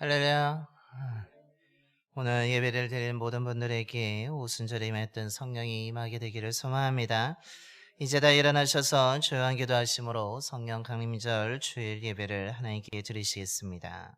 할렐루야. 오늘 예배를 드리는 모든 분들에게 오순절에 임했던 성령이 임하게 되기를 소망합니다. 이제 다 일어나셔서 조용한 기도하심으로 성령 강림절 주일 예배를 하나님께 드리시겠습니다.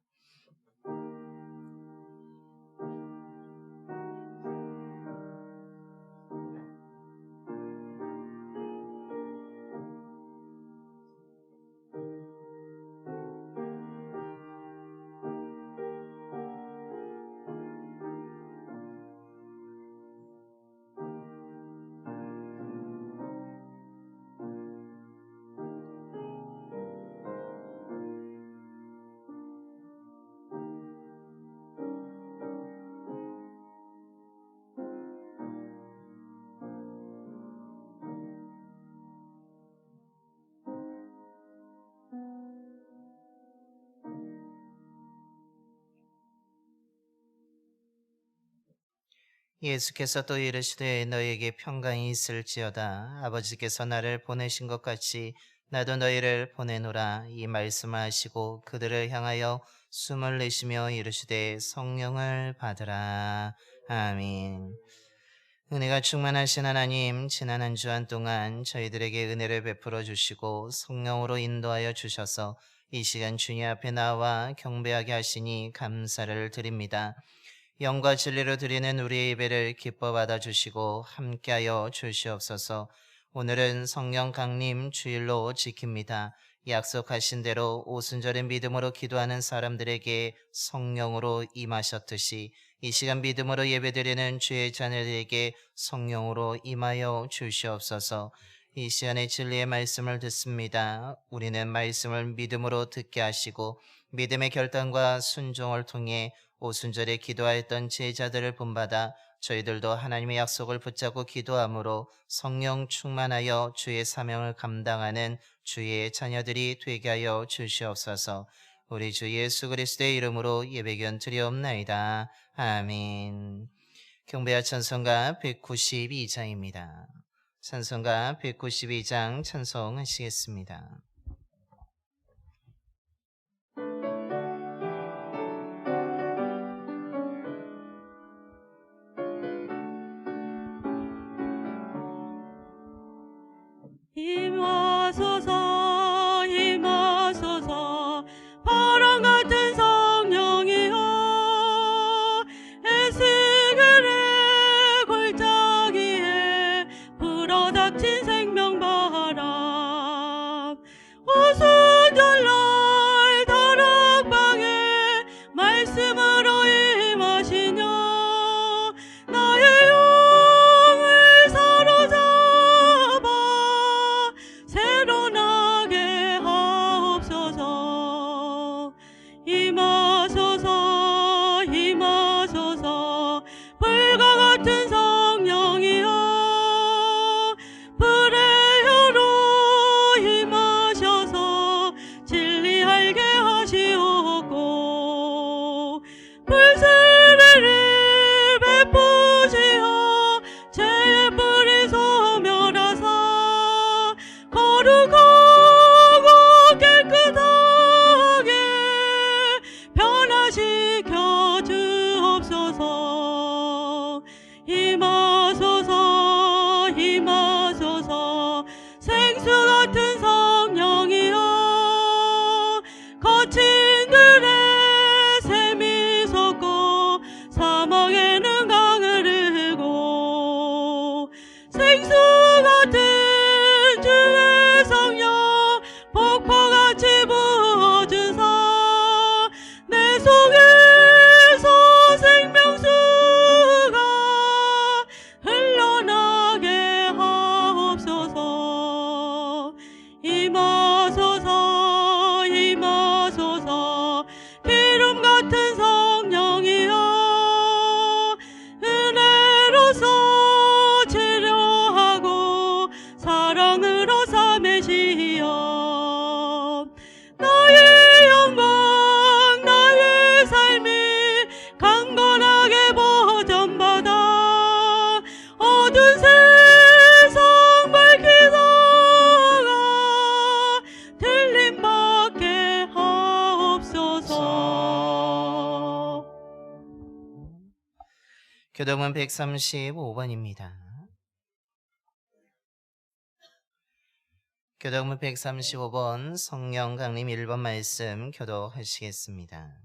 예수께서 또 이르시되 너희에게 평강이 있을지어다. 아버지께서 나를 보내신 것 같이 나도 너희를 보내노라. 이 말씀을 하시고 그들을 향하여 숨을 내쉬며 이르시되 성령을 받으라. 아멘. 은혜가 충만하신 하나님, 지난 한 주한 동안 저희들에게 은혜를 베풀어 주시고 성령으로 인도하여 주셔서 이 시간 주님 앞에 나와 경배하게 하시니 감사를 드립니다. 영과 진리로 드리는 우리의 예배를 기뻐 받아주시고 함께하여 주시옵소서. 오늘은 성령 강림 주일로 지킵니다. 약속하신 대로 오순절의 믿음으로 기도하는 사람들에게 성령으로 임하셨듯이 이 시간 믿음으로 예배드리는 주의 자녀들에게 성령으로 임하여 주시옵소서. 이 시간에 진리의 말씀을 듣습니다. 우리는 말씀을 믿음으로 듣게 하시고 믿음의 결단과 순종을 통해 오순절에 기도하였던 제자들을 본받아 저희들도 하나님의 약속을 붙잡고 기도함으로 성령 충만하여 주의 사명을 감당하는 주의 자녀들이 되게 하여 주시옵소서. 우리 주 예수 그리스도의 이름으로 예배견 드리옵나이다. 아멘. 경배와 찬송가 192장입니다. 찬송가 192장 찬송하시겠습니다. 임하소서 임하소서 바람 같은 성령이여 에스겔의 골짜기에 불어닥친 생명바람 오순절날 다락방에 말씀으로 임하시며 나의 영을 사로잡아 새로 나게 하옵소서. 임하소서 임하소서 불과 같은 성령이여 불의 혀로 임하셔서 진리알게 하시옵고 불세례를 베푸시어 죄의 뿌리 소멸하사 거룩하고 깨끗하게 변화시켜 주옵소서. 임하소서 임하소서 생수 같은 성령이여 거친 들에 샘이 솟고 사막에는 강을 흐르고 생수 같은 주의 성령 폭포같이 부어주사 내 속에서 생명수가 흘러나게 하옵소서. 임하소서 임하소서 기름 같은 성령이여 은혜로서 치료하고 사랑으로 삼으시어 나 교독은 135번입니다. 교독문 135번 성령 강림 1번 말씀 교독하시겠습니다.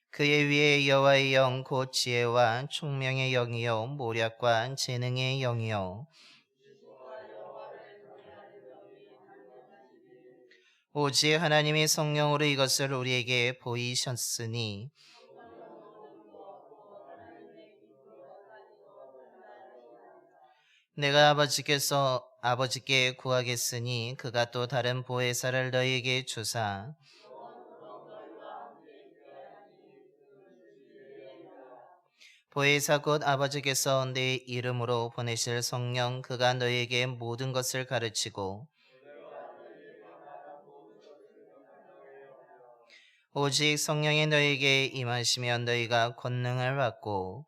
그의 위에 여호와의 영 곧 지혜와 총명의 영이요 모략과 재능의 영이요 오직 하나님의 성령으로 이것을 우리에게 보이셨으니 내가 아버지께 구하겠으니 그가 또 다른 보혜사를 너희에게 주사 보혜사 곧 아버지께서 내 이름으로 보내실 성령 그가 너희에게 모든 것을 가르치고 오직 성령이 너희에게 임하시면 너희가 권능을 받고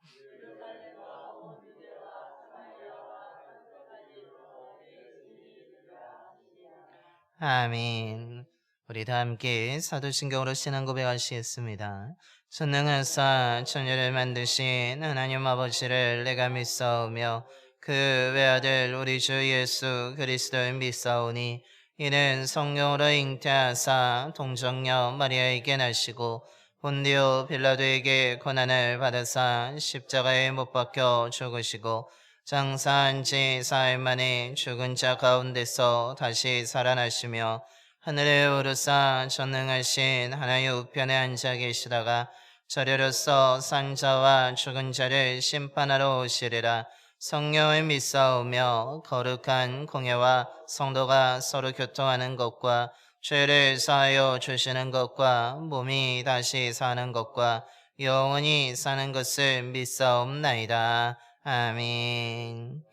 아멘. 우리 다 함께 사도신경으로 신앙 고백하시겠습니다. 전능하사 천지를 만드신 하나님 아버지를 내가 믿사오며 그 외아들 우리 주 예수 그리스도를 믿사오니 이는 성령으로 잉태하사 동정녀 마리아에게 나시고 본디오 빌라도에게 고난을 받으사 십자가에 못 박혀 죽으시고 장사한 지 4일 만에 죽은 자 가운데서 다시 살아나시며 하늘에 오르사 전능하신 하나님 우편에 앉아 계시다가 저리로서 산자와 죽은 자를 심판하러 오시리라. 성령을 믿사오며 거룩한 공예와 성도가 서로 교통하는 것과 죄를 사하여 주시는 것과 몸이 다시 사는 것과 영원히 사는 것을 믿사옵나이다. 아멘.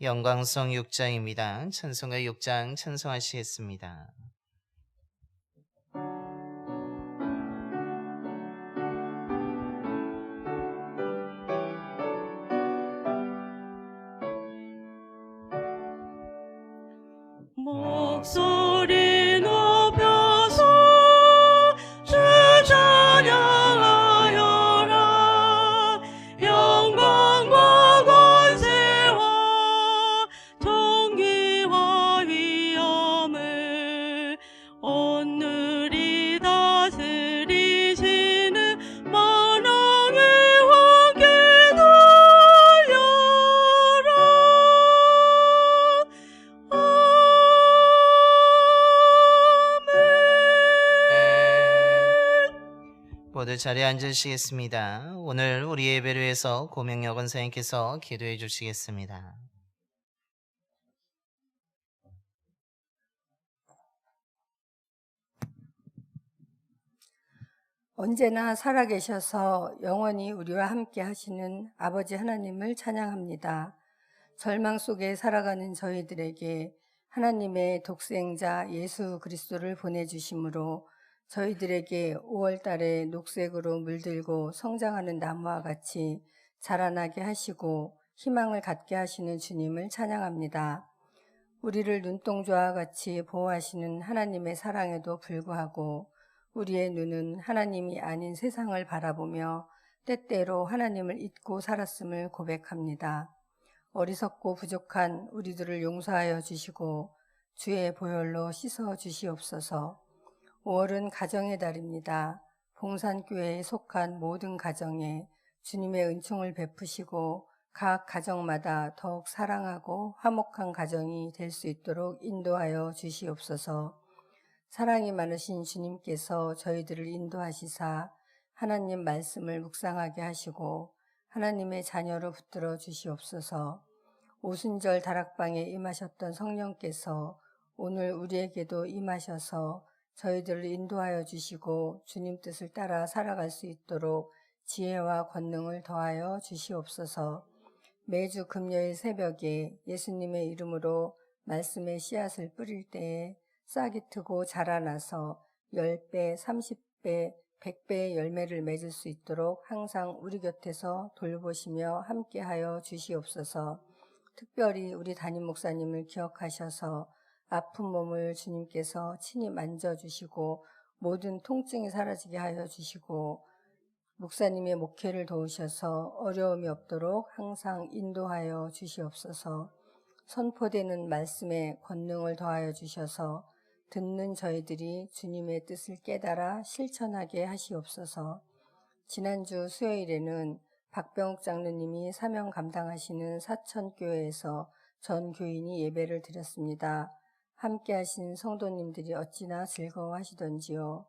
영광성 6장입니다. 찬송가 6장 찬송하시겠습니다. 목소리 높여서 주 찬양하여라. 영광과 권세와 존귀와 위엄을 오늘이 다스리시는 만왕의 왕께 돌려라. 모두 자리에 앉으시겠습니다. 오늘 우리 예배를 위해서 고명여 권사님께서 기도해 주시겠습니다. 언제나 살아계셔서 영원히 우리와 함께 하시는 아버지 하나님을 찬양합니다. 절망 속에 살아가는 저희들에게 하나님의 독생자 예수 그리스도를 보내주심으로 저희들에게 5월달에 녹색으로 물들고 성장하는 나무와 같이 자라나게 하시고 희망을 갖게 하시는 주님을 찬양합니다. 우리를 눈동자와 같이 보호하시는 하나님의 사랑에도 불구하고 우리의 눈은 하나님이 아닌 세상을 바라보며 때때로 하나님을 잊고 살았음을 고백합니다. 어리석고 부족한 우리들을 용서하여 주시고 주의 보혈로 씻어 주시옵소서. 5월은 가정의 달입니다. 봉산교회에 속한 모든 가정에 주님의 은총을 베푸시고 각 가정마다 더욱 사랑하고 화목한 가정이 될 수 있도록 인도하여 주시옵소서. 사랑이 많으신 주님께서 저희들을 인도하시사 하나님 말씀을 묵상하게 하시고 하나님의 자녀로 붙들어 주시옵소서. 오순절 다락방에 임하셨던 성령께서 오늘 우리에게도 임하셔서 저희들을 인도하여 주시고 주님 뜻을 따라 살아갈 수 있도록 지혜와 권능을 더하여 주시옵소서. 매주 금요일 새벽에 예수님의 이름으로 말씀의 씨앗을 뿌릴 때에 싹이 트고 자라나서 10배, 30배, 100배의 열매를 맺을 수 있도록 항상 우리 곁에서 돌보시며 함께하여 주시옵소서. 특별히 우리 담임 목사님을 기억하셔서 아픈 몸을 주님께서 친히 만져주시고 모든 통증이 사라지게 하여 주시고 목사님의 목회를 도우셔서 어려움이 없도록 항상 인도하여 주시옵소서. 선포되는 말씀에 권능을 더하여 주셔서 듣는 저희들이 주님의 뜻을 깨달아 실천하게 하시옵소서. 지난주 수요일에는 박병욱 장로님이 사명 감당하시는 사천교회에서 전 교인이 예배를 드렸습니다. 함께 하신 성도님들이 어찌나 즐거워하시던지요.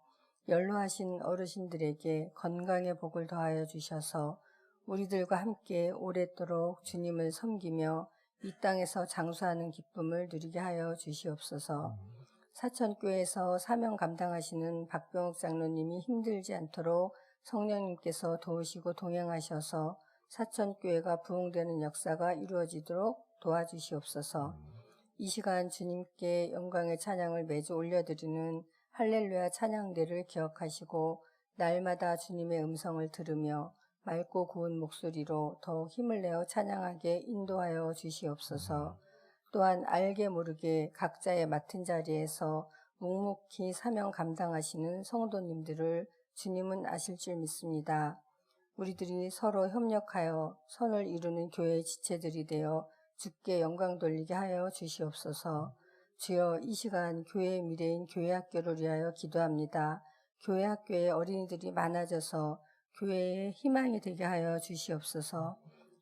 연로하신 어르신들에게 건강의 복을 더하여 주셔서 우리들과 함께 오랫도록 주님을 섬기며 이 땅에서 장수하는 기쁨을 누리게 하여 주시옵소서. 사천교회에서 사명 감당하시는 박병욱 장로님이 힘들지 않도록 성령님께서 도우시고 동행하셔서 사천교회가 부흥되는 역사가 이루어지도록 도와주시옵소서. 이 시간 주님께 영광의 찬양을 매주 올려드리는 할렐루야 찬양대를 기억하시고 날마다 주님의 음성을 들으며 맑고 고운 목소리로 더욱 힘을 내어 찬양하게 인도하여 주시옵소서. 또한 알게 모르게 각자의 맡은 자리에서 묵묵히 사명 감당하시는 성도님들을 주님은 아실 줄 믿습니다. 우리들이 서로 협력하여 선을 이루는 교회의 지체들이 되어 주께 영광 돌리게 하여 주시옵소서. 주여, 이 시간 교회의 미래인 교회학교를 위하여 기도합니다. 교회학교에 어린이들이 많아져서 교회의 희망이 되게 하여 주시옵소서.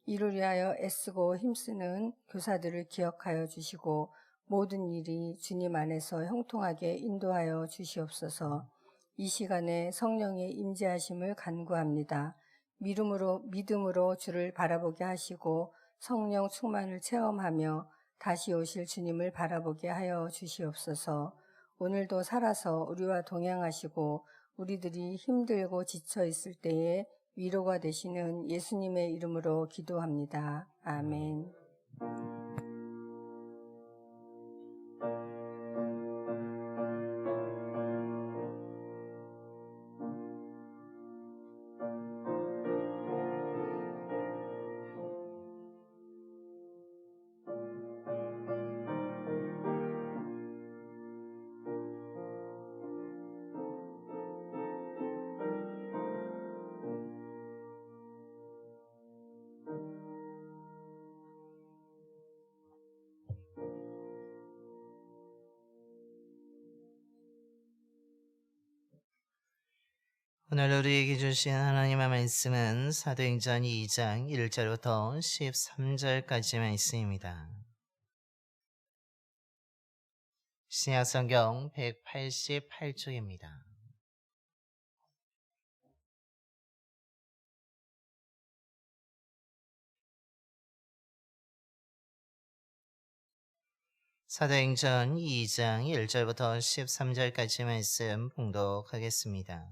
이를 위하여 애쓰고 힘쓰는 교사들을 기억하여 주시고 모든 일이 주님 안에서 형통하게 인도하여 주시옵소서. 이 시간에 성령의 임재하심을 간구합니다. 믿음으로 주를 바라보게 하시고 성령 충만을 체험하며 다시 오실 주님을 바라보게 하여 주시옵소서. 오늘도 살아서 우리와 동행하시고 우리들이 힘들고 지쳐 있을 때에 위로가 되시는 예수님의 이름으로 기도합니다. 아멘. 오늘 우리에게 주신 하나님의 말씀은 사도행전 2장 1절부터 13절까지 말씀입니다. 신약성경 188쪽입니다. 사도행전 2장 1절부터 13절까지 말씀 봉독하겠습니다.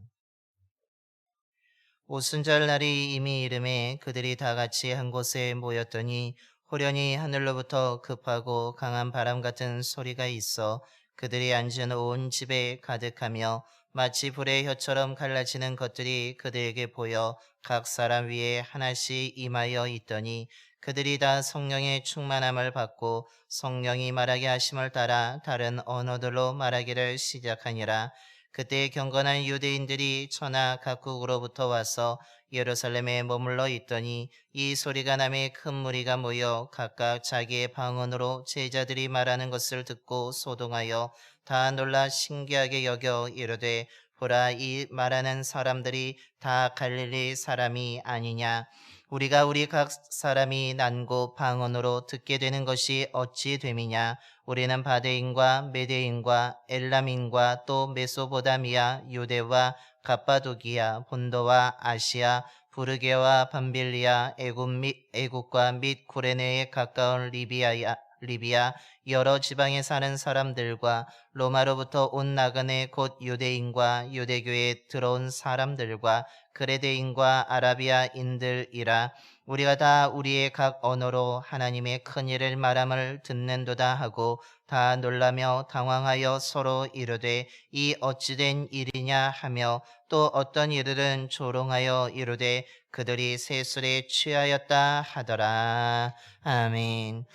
오순절 날이 이미 이름에 그들이 다 같이 한 곳에 모였더니 호련히 하늘로부터 급하고 강한 바람 같은 소리가 있어 그들이 앉은 온 집에 가득하며 마치 불의 혀처럼 갈라지는 것들이 그들에게 보여 각 사람 위에 하나씩 임하여 있더니 그들이 다 성령의 충만함을 받고 성령이 말하게 하심을 따라 다른 언어들로 말하기를 시작하니라. 그때 경건한 유대인들이 천하 각국으로부터 와서 예루살렘에 머물러 있더니 이 소리가 나매 큰 무리가 모여 각각 자기의 방언으로 제자들이 말하는 것을 듣고 소동하여 다 놀라 신기하게 여겨 이르되 보라, 이 말하는 사람들이 다 갈릴리 사람이 아니냐. 우리가 우리 각 사람이 난고 방언으로 듣게 되는 것이 어찌 됨이냐. 우리는 바데인과 메데인과 엘람인과 또 메소보다미아, 유대와 갑바도기아, 본도와 아시아, 부르게와 밤빌리아, 애국과 및 구레네에 가까운 리비아 여러 지방에 사는 사람들과 로마로부터 온 나그네 곧 유대인과 유대교에 들어온 사람들과 그레데인과 아라비아인들이라. 우리가 다 우리의 각 언어로 하나님의 큰 일을 말함을 듣는도다 하고 다 놀라며 당황하여 서로 이르되 이 어찌된 일이냐 하며 또 어떤 이들은 조롱하여 이르되 그들이 세술에 취하였다 하더라. 아멘.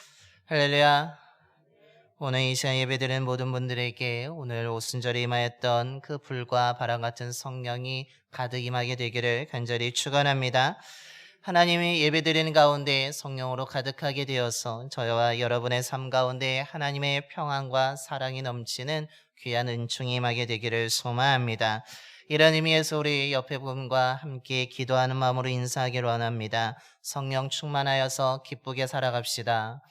할렐루야. 오늘 이 시간 예배드리는 모든 분들에게 오늘 오순절에 임하였던 그 불과 바람 같은 성령이 가득 임하게 되기를 간절히 축원합니다. 하나님이 예배드리는 가운데 성령으로 가득하게 되어서 저와 여러분의 삶 가운데 하나님의 평안과 사랑이 넘치는 귀한 은총이 임하게 되기를 소망합니다. 이런 의미에서 우리 옆에 분과 함께 기도하는 마음으로 인사하기를 원합니다. 성령 충만하여서 기쁘게 살아갑시다.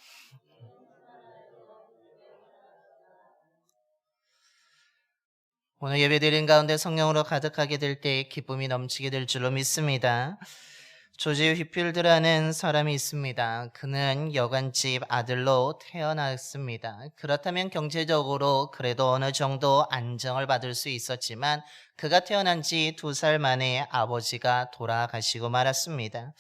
오늘 예배드린 가운데 성령으로 가득하게 될 때 기쁨이 넘치게 될 줄로 믿습니다. 조지 휘필드라는 사람이 있습니다. 그는 여관집 아들로 태어났습니다. 그렇다면 경제적으로 그래도 어느 정도 안정을 받을 수 있었지만 그가 태어난 지 2살 만에 아버지가 돌아가시고 말았습니다.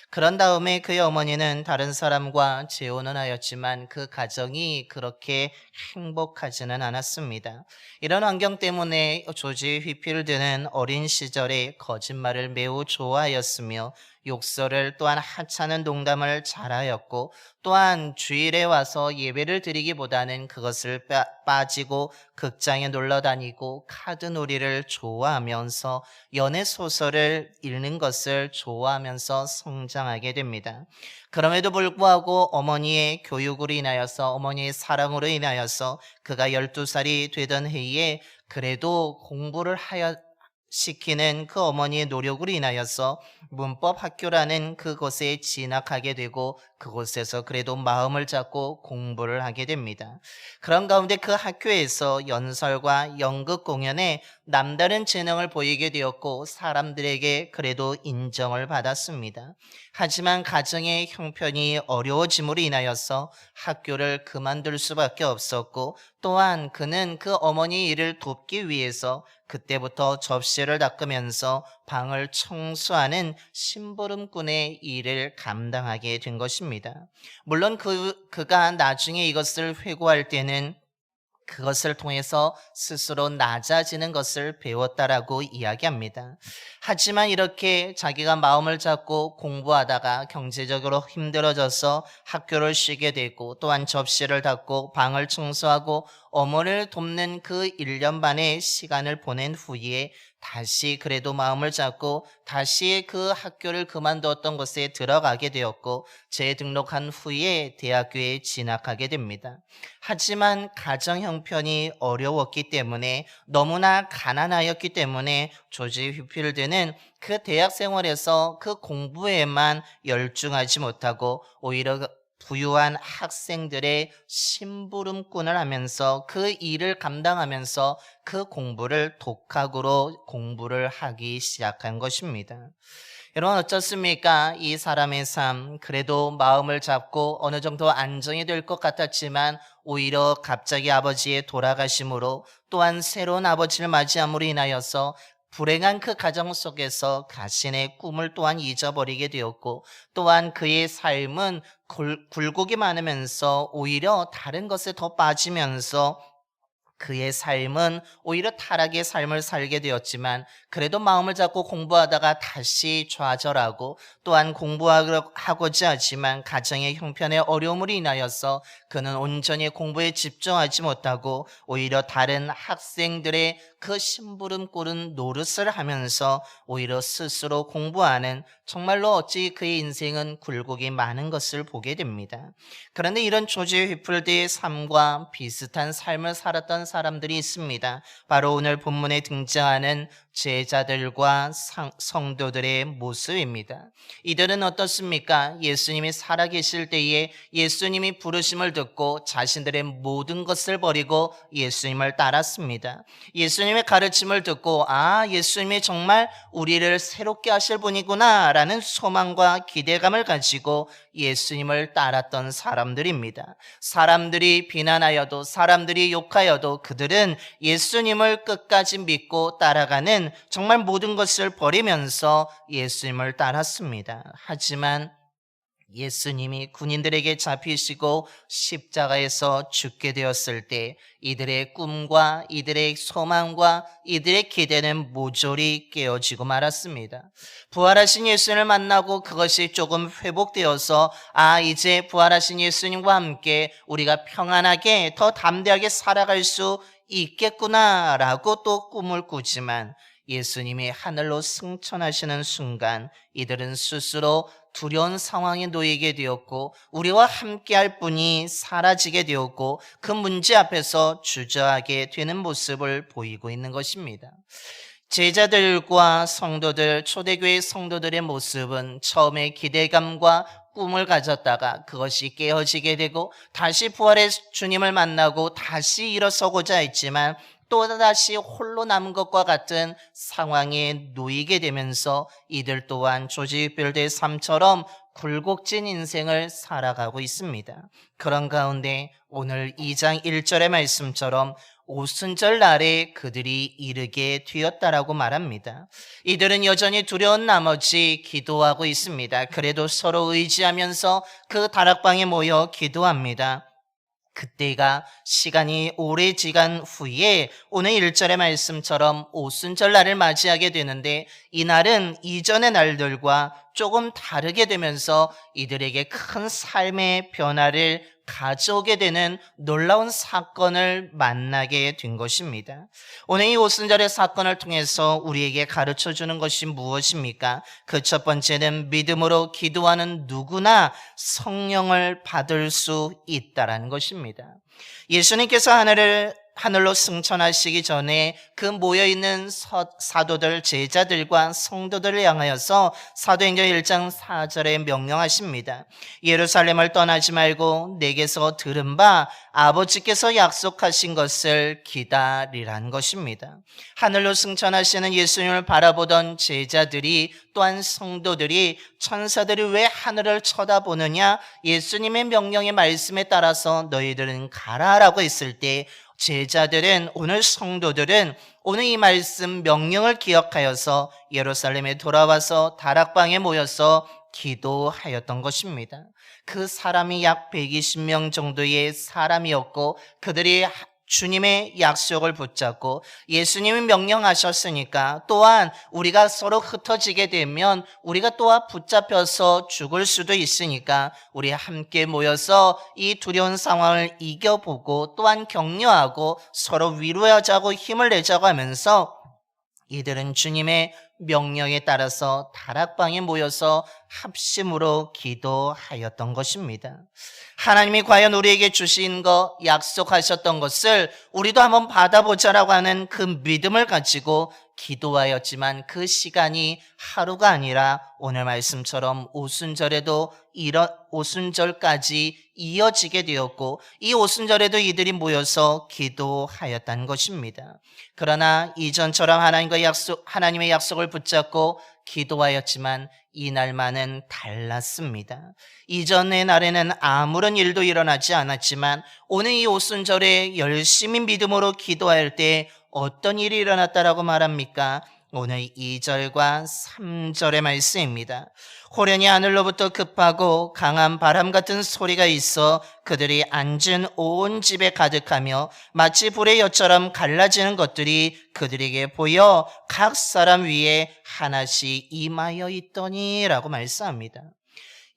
그런 다음에 그의 어머니는 다른 사람과 재혼을 하였지만 그 가정이 그렇게 행복하지는 않았습니다. 이런 환경 때문에 조지 휘필드는 어린 시절에 거짓말을 매우 좋아하였으며 욕설을 또한 하찮은 농담을 잘하였고 또한 주일에 와서 예배를 드리기보다는 그것을 빠지고 극장에 놀러 다니고 카드놀이를 좋아하면서 연애 소설을 읽는 것을 좋아하면서 성장하게 됩니다. 그럼에도 불구하고 어머니의 교육으로 인하여서 어머니의 사랑으로 인하여서 그가 12살이 되던 해에 그래도 공부를 시키는 그 어머니의 노력으로 인하여서 문법 학교라는 그곳에 진학하게 되고 그곳에서 그래도 마음을 잡고 공부를 하게 됩니다. 그런 가운데 그 학교에서 연설과 연극 공연에 남다른 재능을 보이게 되었고 사람들에게 그래도 인정을 받았습니다. 하지만 가정의 형편이 어려워짐으로 인하여서 학교를 그만둘 수밖에 없었고 또한 그는 그 어머니 일을 돕기 위해서 그때부터 접시를 닦으면서 방을 청소하는 심부름꾼의 일을 감당하게 된 것입니다. 물론 그가 나중에 이것을 회고할 때는 그것을 통해서 스스로 낮아지는 것을 배웠다라고 이야기합니다. 하지만 이렇게 자기가 마음을 잡고 공부하다가 경제적으로 힘들어져서 학교를 쉬게 되고 또한 접시를 닦고 방을 청소하고 어머니를 돕는 그 1년 반의 시간을 보낸 후에 다시 그래도 마음을 잡고 다시 그 학교를 그만두었던 곳에 들어가게 되었고 재등록한 후에 대학교에 진학하게 됩니다. 하지만 가정 형편이 어려웠기 때문에 너무나 가난하였기 때문에 조지 휘필드는 그 대학 생활에서 그 공부에만 열중하지 못하고 오히려 부유한 학생들의 심부름꾼을 하면서 그 일을 감당하면서 그 공부를 독학으로 공부를 하기 시작한 것입니다. 여러분 어떻습니까? 이 사람의 삶 그래도 마음을 잡고 어느 정도 안정이 될 것 같았지만 오히려 갑자기 아버지의 돌아가심으로 또한 새로운 아버지를 맞이함으로 인하여서 불행한 그 가정 속에서 자신의 꿈을 또한 잊어버리게 되었고 또한 그의 삶은 굴곡이 많으면서 오히려 다른 것에 더 빠지면서 그의 삶은 오히려 타락의 삶을 살게 되었지만 그래도 마음을 잡고 공부하다가 다시 좌절하고 또한 공부하고자 하지만 가정의 형편의 어려움으로 인하여서 그는 온전히 공부에 집중하지 못하고 오히려 다른 학생들의 그 심부름꾼은 노릇을 하면서 오히려 스스로 공부하는 정말로 어찌 그의 인생은 굴곡이 많은 것을 보게 됩니다. 그런데 이런 조지 휘필드의 삶과 비슷한 삶을 살았던 사람들이 있습니다. 바로 오늘 본문에 등장하는 제자들과 성도들의 모습입니다. 이들은 어떻습니까? 예수님이 살아계실 때에 예수님이 부르심을 듣고 자신들의 모든 것을 버리고 예수님을 따랐습니다. 예수님의 가르침을 듣고 예수님이 정말 우리를 새롭게 하실 분이구나 라는 소망과 기대감을 가지고 예수님을 따랐던 사람들입니다. 사람들이 비난하여도 사람들이 욕하여도 그들은 예수님을 끝까지 믿고 따라가는 정말 모든 것을 버리면서 예수님을 따랐습니다. 하지만 예수님이 군인들에게 잡히시고 십자가에서 죽게 되었을 때 이들의 꿈과 이들의 소망과 이들의 기대는 모조리 깨어지고 말았습니다. 부활하신 예수님을 만나고 그것이 조금 회복되어서 이제 부활하신 예수님과 함께 우리가 평안하게 더 담대하게 살아갈 수 있겠구나라고 또 꿈을 꾸지만 예수님이 하늘로 승천하시는 순간 이들은 스스로 두려운 상황에 놓이게 되었고 우리와 함께할 분이 사라지게 되었고 그 문제 앞에서 주저하게 되는 모습을 보이고 있는 것입니다. 제자들과 성도들, 초대교회 성도들의 모습은 처음에 기대감과 꿈을 가졌다가 그것이 깨어지게 되고 다시 부활의 주님을 만나고 다시 일어서고자 했지만 또다시 홀로 남은 것과 같은 상황에 놓이게 되면서 이들 또한 조지필드의 삶처럼 굴곡진 인생을 살아가고 있습니다. 그런 가운데 오늘 2장 1절의 말씀처럼 오순절 날에 그들이 이르게 되었다라고 말합니다. 이들은 여전히 두려운 나머지 기도하고 있습니다. 그래도 서로 의지하면서 그 다락방에 모여 기도합니다. 그때가 시간이 오래 지간 후에 오늘 1절의 말씀처럼 오순절 날을 맞이하게 되는데 이 날은 이전의 날들과 조금 다르게 되면서 이들에게 큰 삶의 변화를 가져오게 되는 놀라운 사건을 만나게 된 것입니다. 오늘 이 오순절의 사건을 통해서 우리에게 가르쳐주는 것이 무엇입니까? 그 첫 번째는 믿음으로 기도하는 누구나 성령을 받을 수 있다라는 것입니다. 예수님께서 하늘로 승천하시기 전에 그 모여있는 사도들, 제자들과 성도들을 향하여서 사도행전 1장 4절에 명령하십니다. 예루살렘을 떠나지 말고 내게서 들은 바 아버지께서 약속하신 것을 기다리라는 것입니다. 하늘로 승천하시는 예수님을 바라보던 제자들이 또한 성도들이 천사들이 왜 하늘을 쳐다보느냐? 예수님의 명령의 말씀에 따라서 너희들은 가라라고 했을 때 제자들은 오늘 성도들은 오늘 이 말씀 명령을 기억하여서 예루살렘에 돌아와서 다락방에 모여서 기도하였던 것입니다. 그 사람이 약 120명 정도의 사람이었고 그들이 주님의 약속을 붙잡고 예수님이 명령하셨으니까 또한 우리가 서로 흩어지게 되면 우리가 또한 붙잡혀서 죽을 수도 있으니까 우리 함께 모여서 이 두려운 상황을 이겨보고 또한 격려하고 서로 위로하자고 힘을 내자고 하면서 이들은 주님의 명령에 따라서 다락방에 모여서 합심으로 기도하였던 것입니다. 하나님이 과연 우리에게 주신 것, 약속하셨던 것을 우리도 한번 받아보자라고 하는 그 믿음을 가지고 기도하였지만 그 시간이 하루가 아니라 오늘 말씀처럼 오순절에도 오순절까지 이어지게 되었고 이 오순절에도 이들이 모여서 기도하였다는 것입니다. 그러나 이전처럼 하나님의 약속을 붙잡고 기도하였지만 이날만은 달랐습니다. 이전의 날에는 아무런 일도 일어나지 않았지만 오늘 이 오순절에 열심히 믿음으로 기도할 때 어떤 일이 일어났다라고 말합니까? 오늘 2절과 3절의 말씀입니다. 호련히 하늘로부터 급하고 강한 바람 같은 소리가 있어 그들이 앉은 온 집에 가득하며 마치 불의 엿처럼 갈라지는 것들이 그들에게 보여 각 사람 위에 하나씩 임하여 있더니라고 말씀합니다.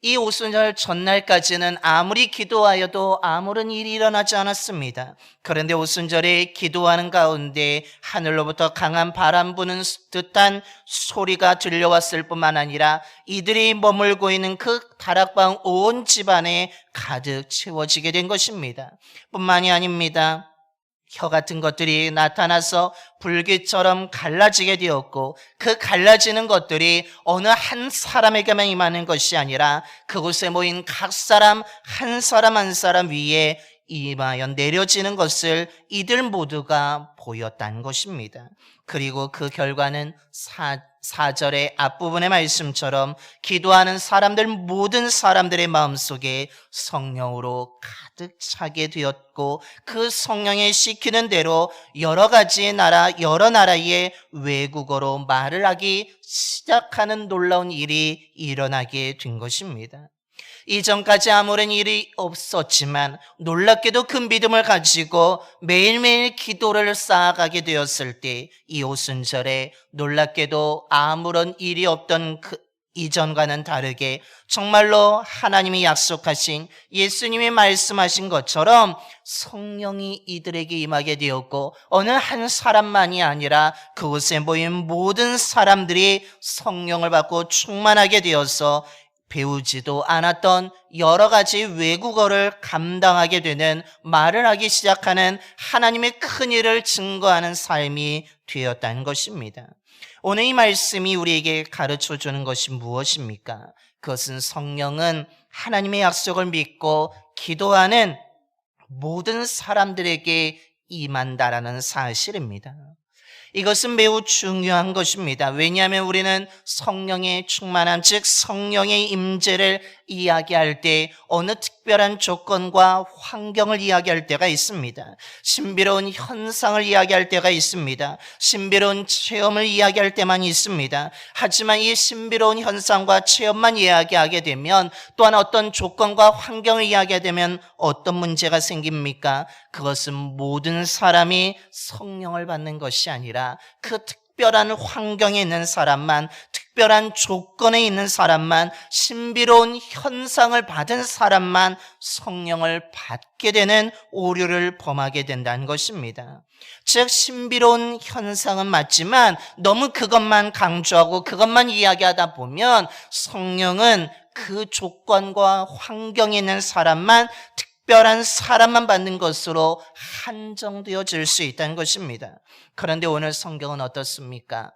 이 오순절 전날까지는 아무리 기도하여도 아무런 일이 일어나지 않았습니다. 그런데 오순절에 기도하는 가운데 하늘로부터 강한 바람 부는 듯한 소리가 들려왔을 뿐만 아니라 이들이 머물고 있는 그 다락방 온 집안에 가득 채워지게 된 것입니다. 뿐만이 아닙니다. 혀 같은 것들이 나타나서 불길처럼 갈라지게 되었고 그 갈라지는 것들이 어느 한 사람에게만 임하는 것이 아니라 그곳에 모인 각 사람 한 사람 한 사람 위에 임하여 내려지는 것을 이들 모두가 보였다는 것입니다. 그리고 그 결과는 4절의 앞부분의 말씀처럼 기도하는 사람들 모든 사람들의 마음속에 성령으로 가득 차게 되었고 그 성령의 시키는 대로 여러 나라의 외국어로 말을 하기 시작하는 놀라운 일이 일어나게 된 것입니다. 이전까지 아무런 일이 없었지만 놀랍게도 그 믿음을 가지고 매일매일 기도를 쌓아가게 되었을 때 이 오순절에 놀랍게도 아무런 일이 없던 그 이전과는 다르게 정말로 하나님이 약속하신, 예수님이 말씀하신 것처럼 성령이 이들에게 임하게 되었고, 어느 한 사람만이 아니라 그곳에 모인 모든 사람들이 성령을 받고 충만하게 되어서 배우지도 않았던 여러 가지 외국어를 감당하게 되는, 말을 하기 시작하는 하나님의 큰 일을 증거하는 삶이 되었다는 것입니다. 오늘 이 말씀이 우리에게 가르쳐 주는 것이 무엇입니까? 그것은 성령은 하나님의 약속을 믿고 기도하는 모든 사람들에게 임한다라는 사실입니다. 이것은 매우 중요한 것입니다. 왜냐하면 우리는 성령의 충만함, 즉 성령의 임재를 이야기할 때 어느 특별한 조건과 환경을 이야기할 때가 있습니다. 신비로운 현상을 이야기할 때가 있습니다. 신비로운 체험을 이야기할 때만 있습니다. 하지만 이 신비로운 현상과 체험만 이야기하게 되면, 또한 어떤 조건과 환경을 이야기하게 되면 어떤 문제가 생깁니까? 그것은 모든 사람이 성령을 받는 것이 아니라 그 특별한 환경에 있는 사람만, 특별한 조건에 있는 사람만, 신비로운 현상을 받은 사람만 성령을 받게 되는 오류를 범하게 된다는 것입니다. 즉 신비로운 현상은 맞지만 너무 그것만 강조하고 그것만 이야기하다 보면 성령은 그 조건과 환경에 있는 사람만, 특별한 사람만 받는 것으로 한정되어질 수 있다는 것입니다. 그런데 오늘 성경은 어떻습니까?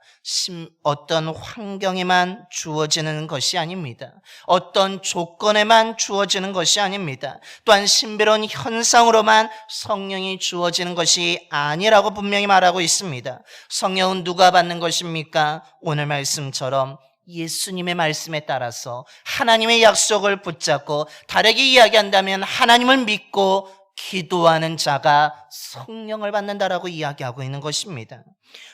어떤 환경에만 주어지는 것이 아닙니다. 어떤 조건에만 주어지는 것이 아닙니다. 또한 신비로운 현상으로만 성령이 주어지는 것이 아니라고 분명히 말하고 있습니다. 성령은 누가 받는 것입니까? 오늘 말씀처럼 예수님의 말씀에 따라서 하나님의 약속을 붙잡고, 다르게 이야기한다면 하나님을 믿고 기도하는 자가 성령을 받는다라고 이야기하고 있는 것입니다.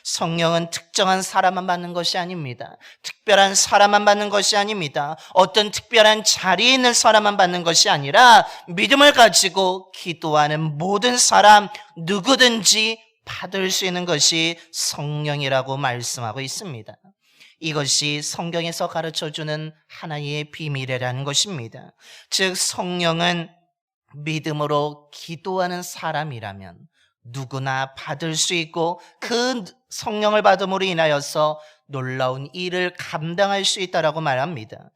성령은 특정한 사람만 받는 것이 아닙니다. 특별한 사람만 받는 것이 아닙니다. 어떤 특별한 자리에 있는 사람만 받는 것이 아니라 믿음을 가지고 기도하는 모든 사람, 누구든지 받을 수 있는 것이 성령이라고 말씀하고 있습니다. 이것이 성경에서 가르쳐주는 하나의 비밀이라는 것입니다. 즉 성령은 믿음으로 기도하는 사람이라면 누구나 받을 수 있고, 그 성령을 받음으로 인하여서 놀라운 일을 감당할 수 있다라고 말합니다.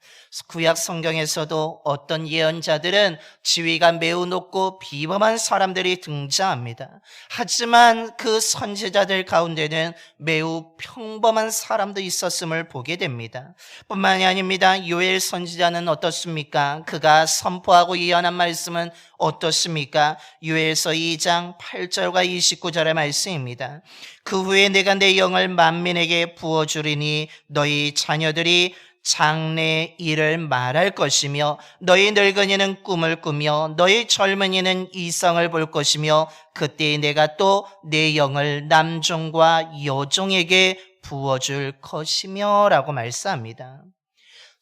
구약 성경에서도 어떤 예언자들은 지위가 매우 높고 비범한 사람들이 등장합니다. 하지만 그 선지자들 가운데는 매우 평범한 사람도 있었음을 보게 됩니다. 뿐만이 아닙니다. 요엘 선지자는 어떻습니까? 그가 선포하고 예언한 말씀은 어떻습니까? 요엘서 2장 8절과 29절의 말씀입니다. 그 후에 내가 내 영을 만민에게 부어주리니 너희 자녀들이 장래 일을 말할 것이며, 너희 늙은이는 꿈을 꾸며 너희 젊은이는 이상을 볼 것이며, 그때 내가 또 내 영을 남종과 여종에게 부어줄 것이며 라고 말씀합니다.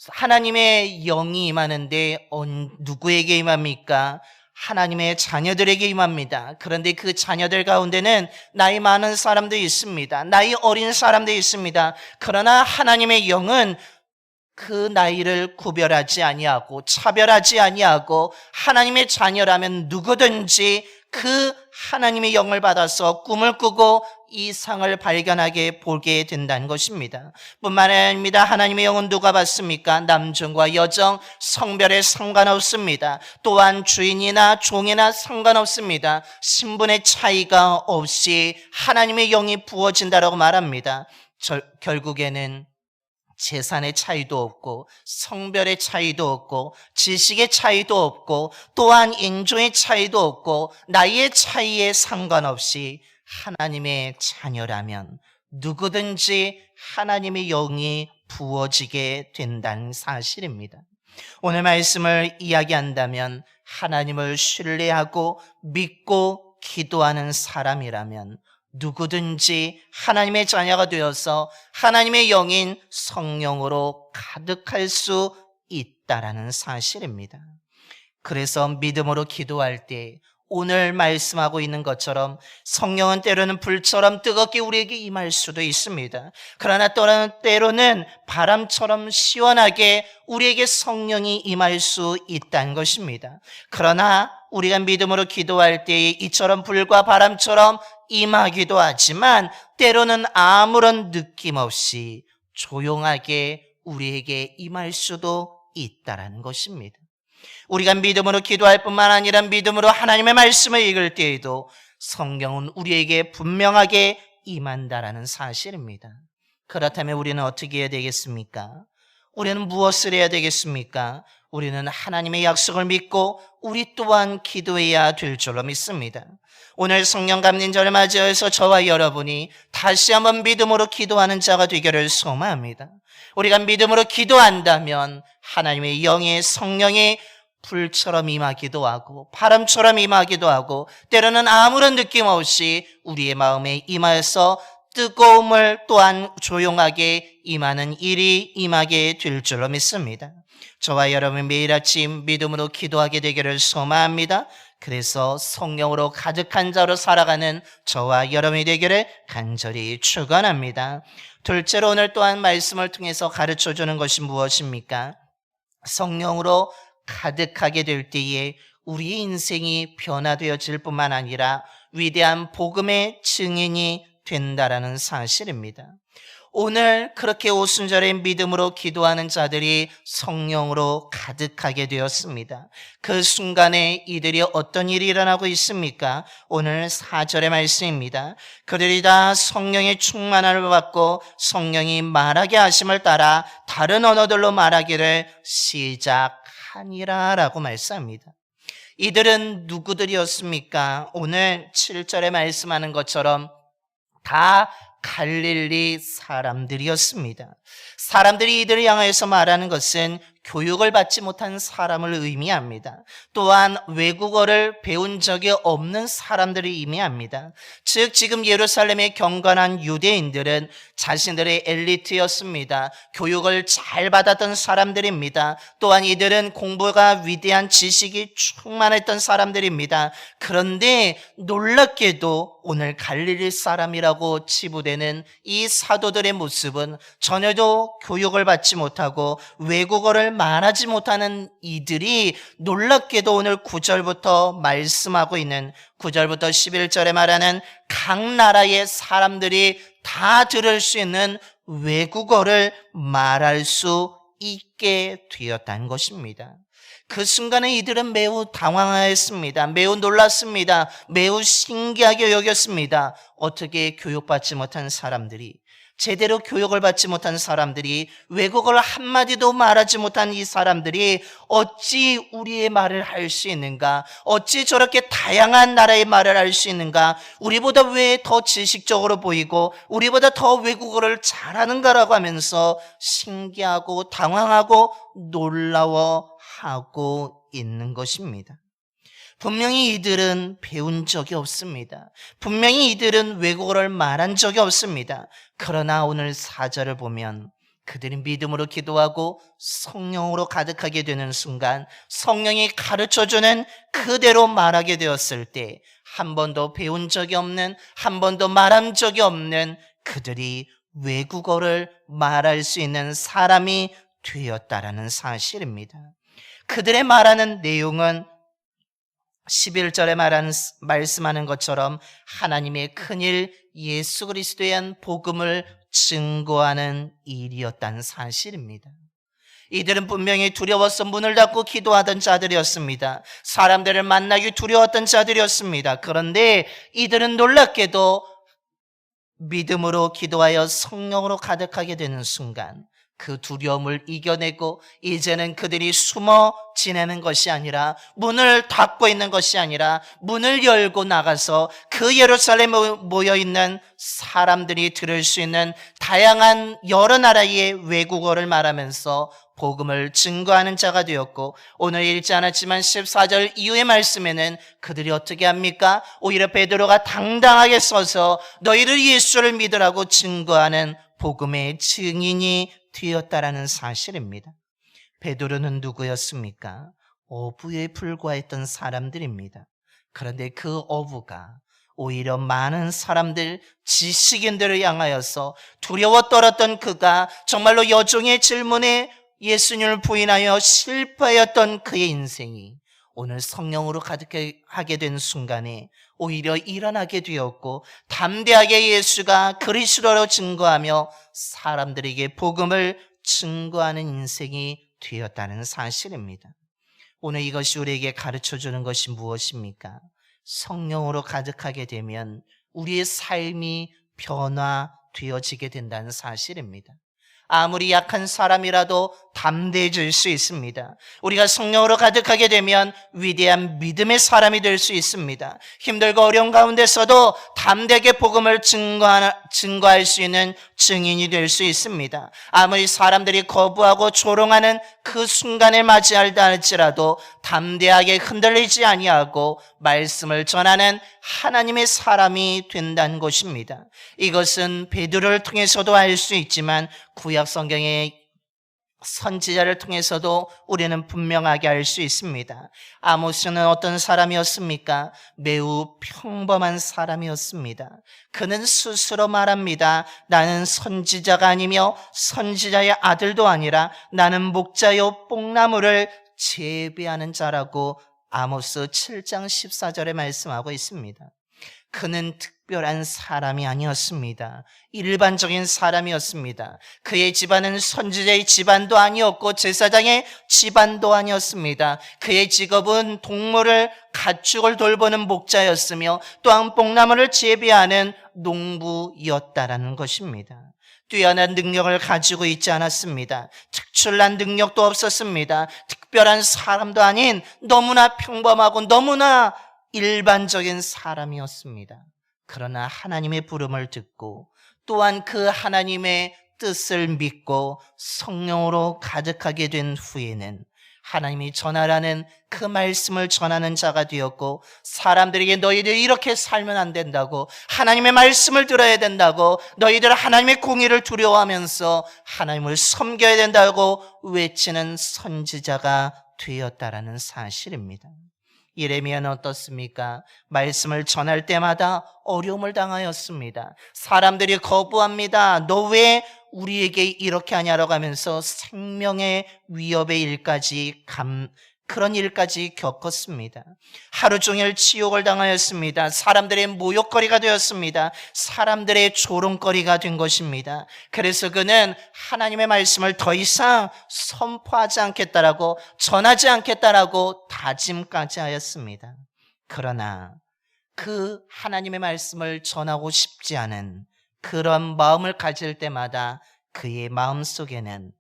하나님의 영이 임하는데 누구에게 임합니까? 하나님의 자녀들에게 임합니다. 그런데 그 자녀들 가운데는 나이 많은 사람도 있습니다. 나이 어린 사람도 있습니다. 그러나 하나님의 영은 그 나이를 구별하지 아니하고 차별하지 아니하고, 하나님의 자녀라면 누구든지 그 하나님의 영을 받아서 꿈을 꾸고 이상을 발견하게 보게 된다는 것입니다. 뿐만 아닙니다. 하나님의 영은 누가 받습니까? 남종과 여종, 성별에 상관없습니다. 또한 주인이나 종이나 상관없습니다. 신분의 차이가 없이 하나님의 영이 부어진다라고 말합니다. 결국에는 재산의 차이도 없고, 성별의 차이도 없고, 지식의 차이도 없고, 또한 인종의 차이도 없고, 나이의 차이에 상관없이 하나님의 자녀라면 누구든지 하나님의 영이 부어지게 된다는 사실입니다. 오늘 말씀을 이야기한다면 하나님을 신뢰하고 믿고 기도하는 사람이라면 누구든지 하나님의 자녀가 되어서 하나님의 영인 성령으로 가득할 수 있다라는 사실입니다. 그래서 믿음으로 기도할 때 오늘 말씀하고 있는 것처럼 성령은 때로는 불처럼 뜨겁게 우리에게 임할 수도 있습니다. 그러나 때로는 바람처럼 시원하게 우리에게 성령이 임할 수 있다는 것입니다. 그러나 우리가 믿음으로 기도할 때에 이처럼 불과 바람처럼 임하기도 하지만 때로는 아무런 느낌 없이 조용하게 우리에게 임할 수도 있다라는 것입니다. 우리가 믿음으로 기도할 뿐만 아니라 믿음으로 하나님의 말씀을 읽을 때에도 성경은 우리에게 분명하게 임한다라는 사실입니다. 그렇다면 우리는 어떻게 해야 되겠습니까? 우리는 무엇을 해야 되겠습니까? 우리는 하나님의 약속을 믿고 우리 또한 기도해야 될 줄로 믿습니다. 오늘 성령 감린절을 맞이해서 저와 여러분이 다시 한번 믿음으로 기도하는 자가 되기를 소망합니다. 우리가 믿음으로 기도한다면 하나님의 영의 성령이 불처럼 임하기도 하고 바람처럼 임하기도 하고 때로는 아무런 느낌 없이 우리의 마음에 임하여서 뜨거움을 또한 조용하게 임하는 일이 임하게 될 줄로 믿습니다. 저와 여러분 매일 아침 믿음으로 기도하게 되기를 소망합니다. 그래서 성령으로 가득한 자로 살아가는 저와 여러분이 되기를 간절히 축원합니다. 둘째로 오늘 또한 말씀을 통해서 가르쳐주는 것이 무엇입니까? 성령으로 가득하게 될 때에 우리의 인생이 변화되어질 뿐만 아니라 위대한 복음의 증인이 된다라는 사실입니다. 오늘 그렇게 오순절에 믿음으로 기도하는 자들이 성령으로 가득하게 되었습니다. 그 순간에 이들이 어떤 일이 일어나고 있습니까? 오늘 4절의 말씀입니다. 그들이 다 성령의 충만함을 받고 성령이 말하게 하심을 따라 다른 언어들로 말하기를 시작하니라 라고 말씀합니다. 이들은 누구들이었습니까? 오늘 7절에 말씀하는 것처럼 다 갈릴리 사람들이었습니다. 사람들이 이들을 향해서 말하는 것은 교육을 받지 못한 사람을 의미합니다. 또한 외국어를 배운 적이 없는 사람들을 의미합니다. 즉 지금 예루살렘에 경건한 유대인들은 자신들의 엘리트였습니다. 교육을 잘 받았던 사람들입니다. 또한 이들은 공부가 위대한 지식이 충만했던 사람들입니다. 그런데 놀랍게도 오늘 갈릴리 사람이라고 치부되는 이 사도들의 모습은 전혀도 교육을 받지 못하고 외국어를 말하지 못하는 이들이 놀랍게도 오늘 9절부터 말씀하고 있는 9절부터 11절에 말하는 각 나라의 사람들이 다 들을 수 있는 외국어를 말할 수 있게 되었다는 것입니다. 그 순간에 이들은 매우 당황하였습니다. 매우 놀랐습니다. 매우 신기하게 여겼습니다. 어떻게 교육받지 못한 사람들이, 제대로 교육을 받지 못한 사람들이, 외국어를 한마디도 말하지 못한 이 사람들이 어찌 우리의 말을 할 수 있는가? 어찌 저렇게 다양한 나라의 말을 할 수 있는가? 우리보다 왜 더 지식적으로 보이고 우리보다 더 외국어를 잘하는가라고 하면서 신기하고 당황하고 놀라워하고 있는 것입니다. 분명히 이들은 배운 적이 없습니다. 분명히 이들은 외국어를 말한 적이 없습니다. 그러나 오늘 4절을 보면 그들이 믿음으로 기도하고 성령으로 가득하게 되는 순간 성령이 가르쳐주는 그대로 말하게 되었을 때 한 번도 배운 적이 없는, 한 번도 말한 적이 없는 그들이 외국어를 말할 수 있는 사람이 되었다라는 사실입니다. 그들의 말하는 내용은 11절에 말씀하는 것처럼 하나님의 큰일 예수 그리스도에 대한 복음을 증거하는 일이었다는 사실입니다. 이들은 분명히 두려워서 문을 닫고 기도하던 자들이었습니다. 사람들을 만나기 두려웠던 자들이었습니다. 그런데 이들은 놀랍게도 믿음으로 기도하여 성령으로 가득하게 되는 순간 그 두려움을 이겨내고 이제는 그들이 숨어 지내는 것이 아니라, 문을 닫고 있는 것이 아니라 문을 열고 나가서 그 예루살렘에 모여있는 사람들이 들을 수 있는 다양한 여러 나라의 외국어를 말하면서 복음을 증거하는 자가 되었고, 오늘 읽지 않았지만 14절 이후의 말씀에는 그들이 어떻게 합니까? 오히려 베드로가 당당하게 서서 너희들 예수를 믿으라고 증거하는 복음의 증인이 되었다라는 사실입니다. 베드로는 누구였습니까? 어부에 불과했던 사람들입니다. 그런데 그 어부가 오히려 많은 사람들, 지식인들을 향하여서 두려워 떨었던 그가 정말로 여종의 질문에 예수님을 부인하여 실패하였던 그의 인생이 오늘 성령으로 가득하게 된 순간에 오히려 일어나게 되었고, 담대하게 예수가 그리스도로 증거하며 사람들에게 복음을 증거하는 인생이 되었다는 사실입니다. 오늘 이것이 우리에게 가르쳐주는 것이 무엇입니까? 성령으로 가득하게 되면 우리의 삶이 변화되어지게 된다는 사실입니다. 아무리 약한 사람이라도 담대해질 수 있습니다. 우리가 성령으로 가득하게 되면 위대한 믿음의 사람이 될 수 있습니다. 힘들고 어려운 가운데서도 담대하게 복음을 증거할 수 있는 증인이 될 수 있습니다. 아무리 사람들이 거부하고 조롱하는 그 순간을 맞이할다 할지라도 담대하게 흔들리지 아니하고 말씀을 전하는 하나님의 사람이 된다는 것입니다. 이것은 베드로를 통해서도 알 수 있지만 구약 성경의 선지자를 통해서도 우리는 분명하게 알 수 있습니다. 아모스는 어떤 사람이었습니까? 매우 평범한 사람이었습니다. 그는 스스로 말합니다. 나는 선지자가 아니며 선지자의 아들도 아니라 나는 목자요 뽕나무를 재배하는 자라고 아모스 7장 14절에 말씀하고 있습니다. 그는 특별한 사람이 아니었습니다. 일반적인 사람이었습니다. 그의 집안은 선지자의 집안도 아니었고 제사장의 집안도 아니었습니다. 그의 직업은 동물을, 가축을 돌보는 목자였으며 또한 뽕나무를 재배하는 농부였다라는 것입니다. 뛰어난 능력을 가지고 있지 않았습니다. 특출난 능력도 없었습니다. 특별한 사람도 아닌 너무나 평범하고 너무나 일반적인 사람이었습니다. 그러나 하나님의 부름을 듣고 또한 그 하나님의 뜻을 믿고 성령으로 가득하게 된 후에는 하나님이 전하라는 그 말씀을 전하는 자가 되었고, 사람들에게 너희들이 이렇게 살면 안 된다고, 하나님의 말씀을 들어야 된다고, 너희들 하나님의 공의를 두려워하면서 하나님을 섬겨야 된다고 외치는 선지자가 되었다라는 사실입니다. 예레미야는 어떻습니까? 말씀을 전할 때마다 어려움을 당하였습니다. 사람들이 거부합니다. 너 왜 우리에게 이렇게 하냐라고 하면서 생명의 위협의 일까지 그런 일까지 겪었습니다. 하루 종일 치욕을 당하였습니다. 사람들의 모욕거리가 되었습니다. 사람들의 조롱거리가 된 것입니다. 그래서 그는 하나님의 말씀을 더 이상 선포하지 않겠다라고, 전하지 않겠다라고 다짐까지 하였습니다. 그러나 그 하나님의 말씀을 전하고 싶지 않은 그런 마음을 가질 때마다 그의 마음속에는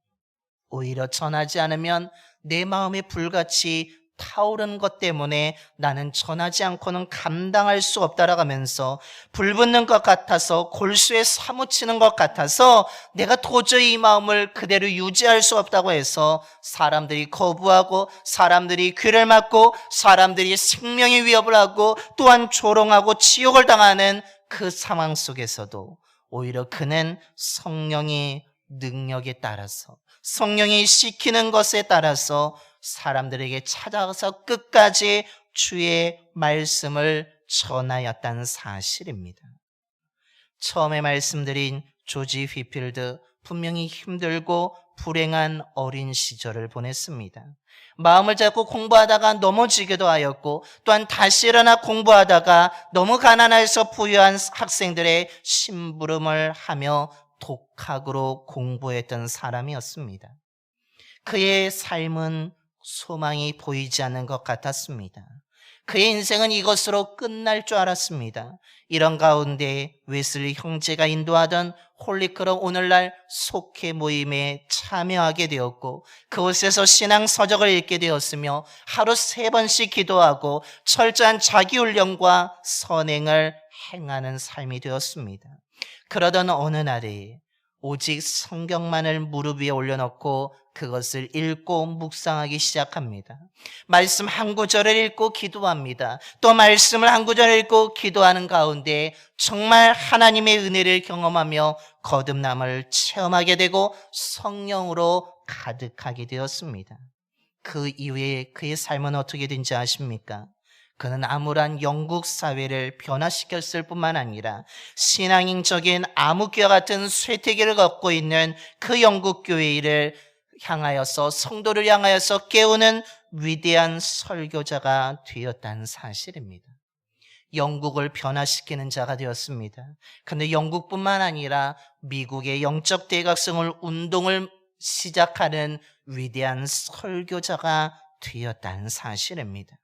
오히려 전하지 않으면 내 마음에 불같이 타오른 것 때문에 나는 전하지 않고는 감당할 수 없다라고 하면서 불붙는 것 같아서, 골수에 사무치는 것 같아서 내가 도저히 이 마음을 그대로 유지할 수 없다고 해서 사람들이 거부하고, 사람들이 귀를 막고, 사람들이 생명의 위협을 하고, 또한 조롱하고 치욕을 당하는 그 상황 속에서도 오히려 그는 성령의 능력에 따라서, 성령이 시키는 것에 따라서 사람들에게 찾아가서 끝까지 주의 말씀을 전하였다는 사실입니다. 처음에 말씀드린 조지 휘필드, 분명히 힘들고 불행한 어린 시절을 보냈습니다. 마음을 잡고 공부하다가 넘어지기도 하였고, 또한 다시 일어나 공부하다가 너무 가난해서 부유한 학생들의 심부름을 하며 독학으로 공부했던 사람이었습니다. 그의 삶은 소망이 보이지 않는 것 같았습니다. 그의 인생은 이것으로 끝날 줄 알았습니다. 이런 가운데 웨슬리 형제가 인도하던 홀리크로 오늘날 속회 모임에 참여하게 되었고, 그곳에서 신앙 서적을 읽게 되었으며 하루 3번씩 기도하고 철저한 자기훈련과 선행을 행하는 삶이 되었습니다. 그러던 어느 날에 오직 성경만을 무릎 위에 올려놓고 그것을 읽고 묵상하기 시작합니다. 말씀 한 구절을 읽고 기도합니다. 또 말씀을 한 구절을 읽고 기도하는 가운데 정말 하나님의 은혜를 경험하며 거듭남을 체험하게 되고 성령으로 가득하게 되었습니다. 그 이후에 그의 삶은 어떻게 된지 아십니까? 그는 암울한 영국 사회를 변화시켰을 뿐만 아니라 신앙인적인 암흑기와 같은 쇠퇴기를 걷고 있는 그 영국 교회를 향하여서 성도를 향하여서 깨우는 위대한 설교자가 되었다는 사실입니다. 영국을 변화시키는 자가 되었습니다. 그런데 영국뿐만 아니라 미국의 영적 대각성을 운동을 시작하는 위대한 설교자가 되었다는 사실입니다.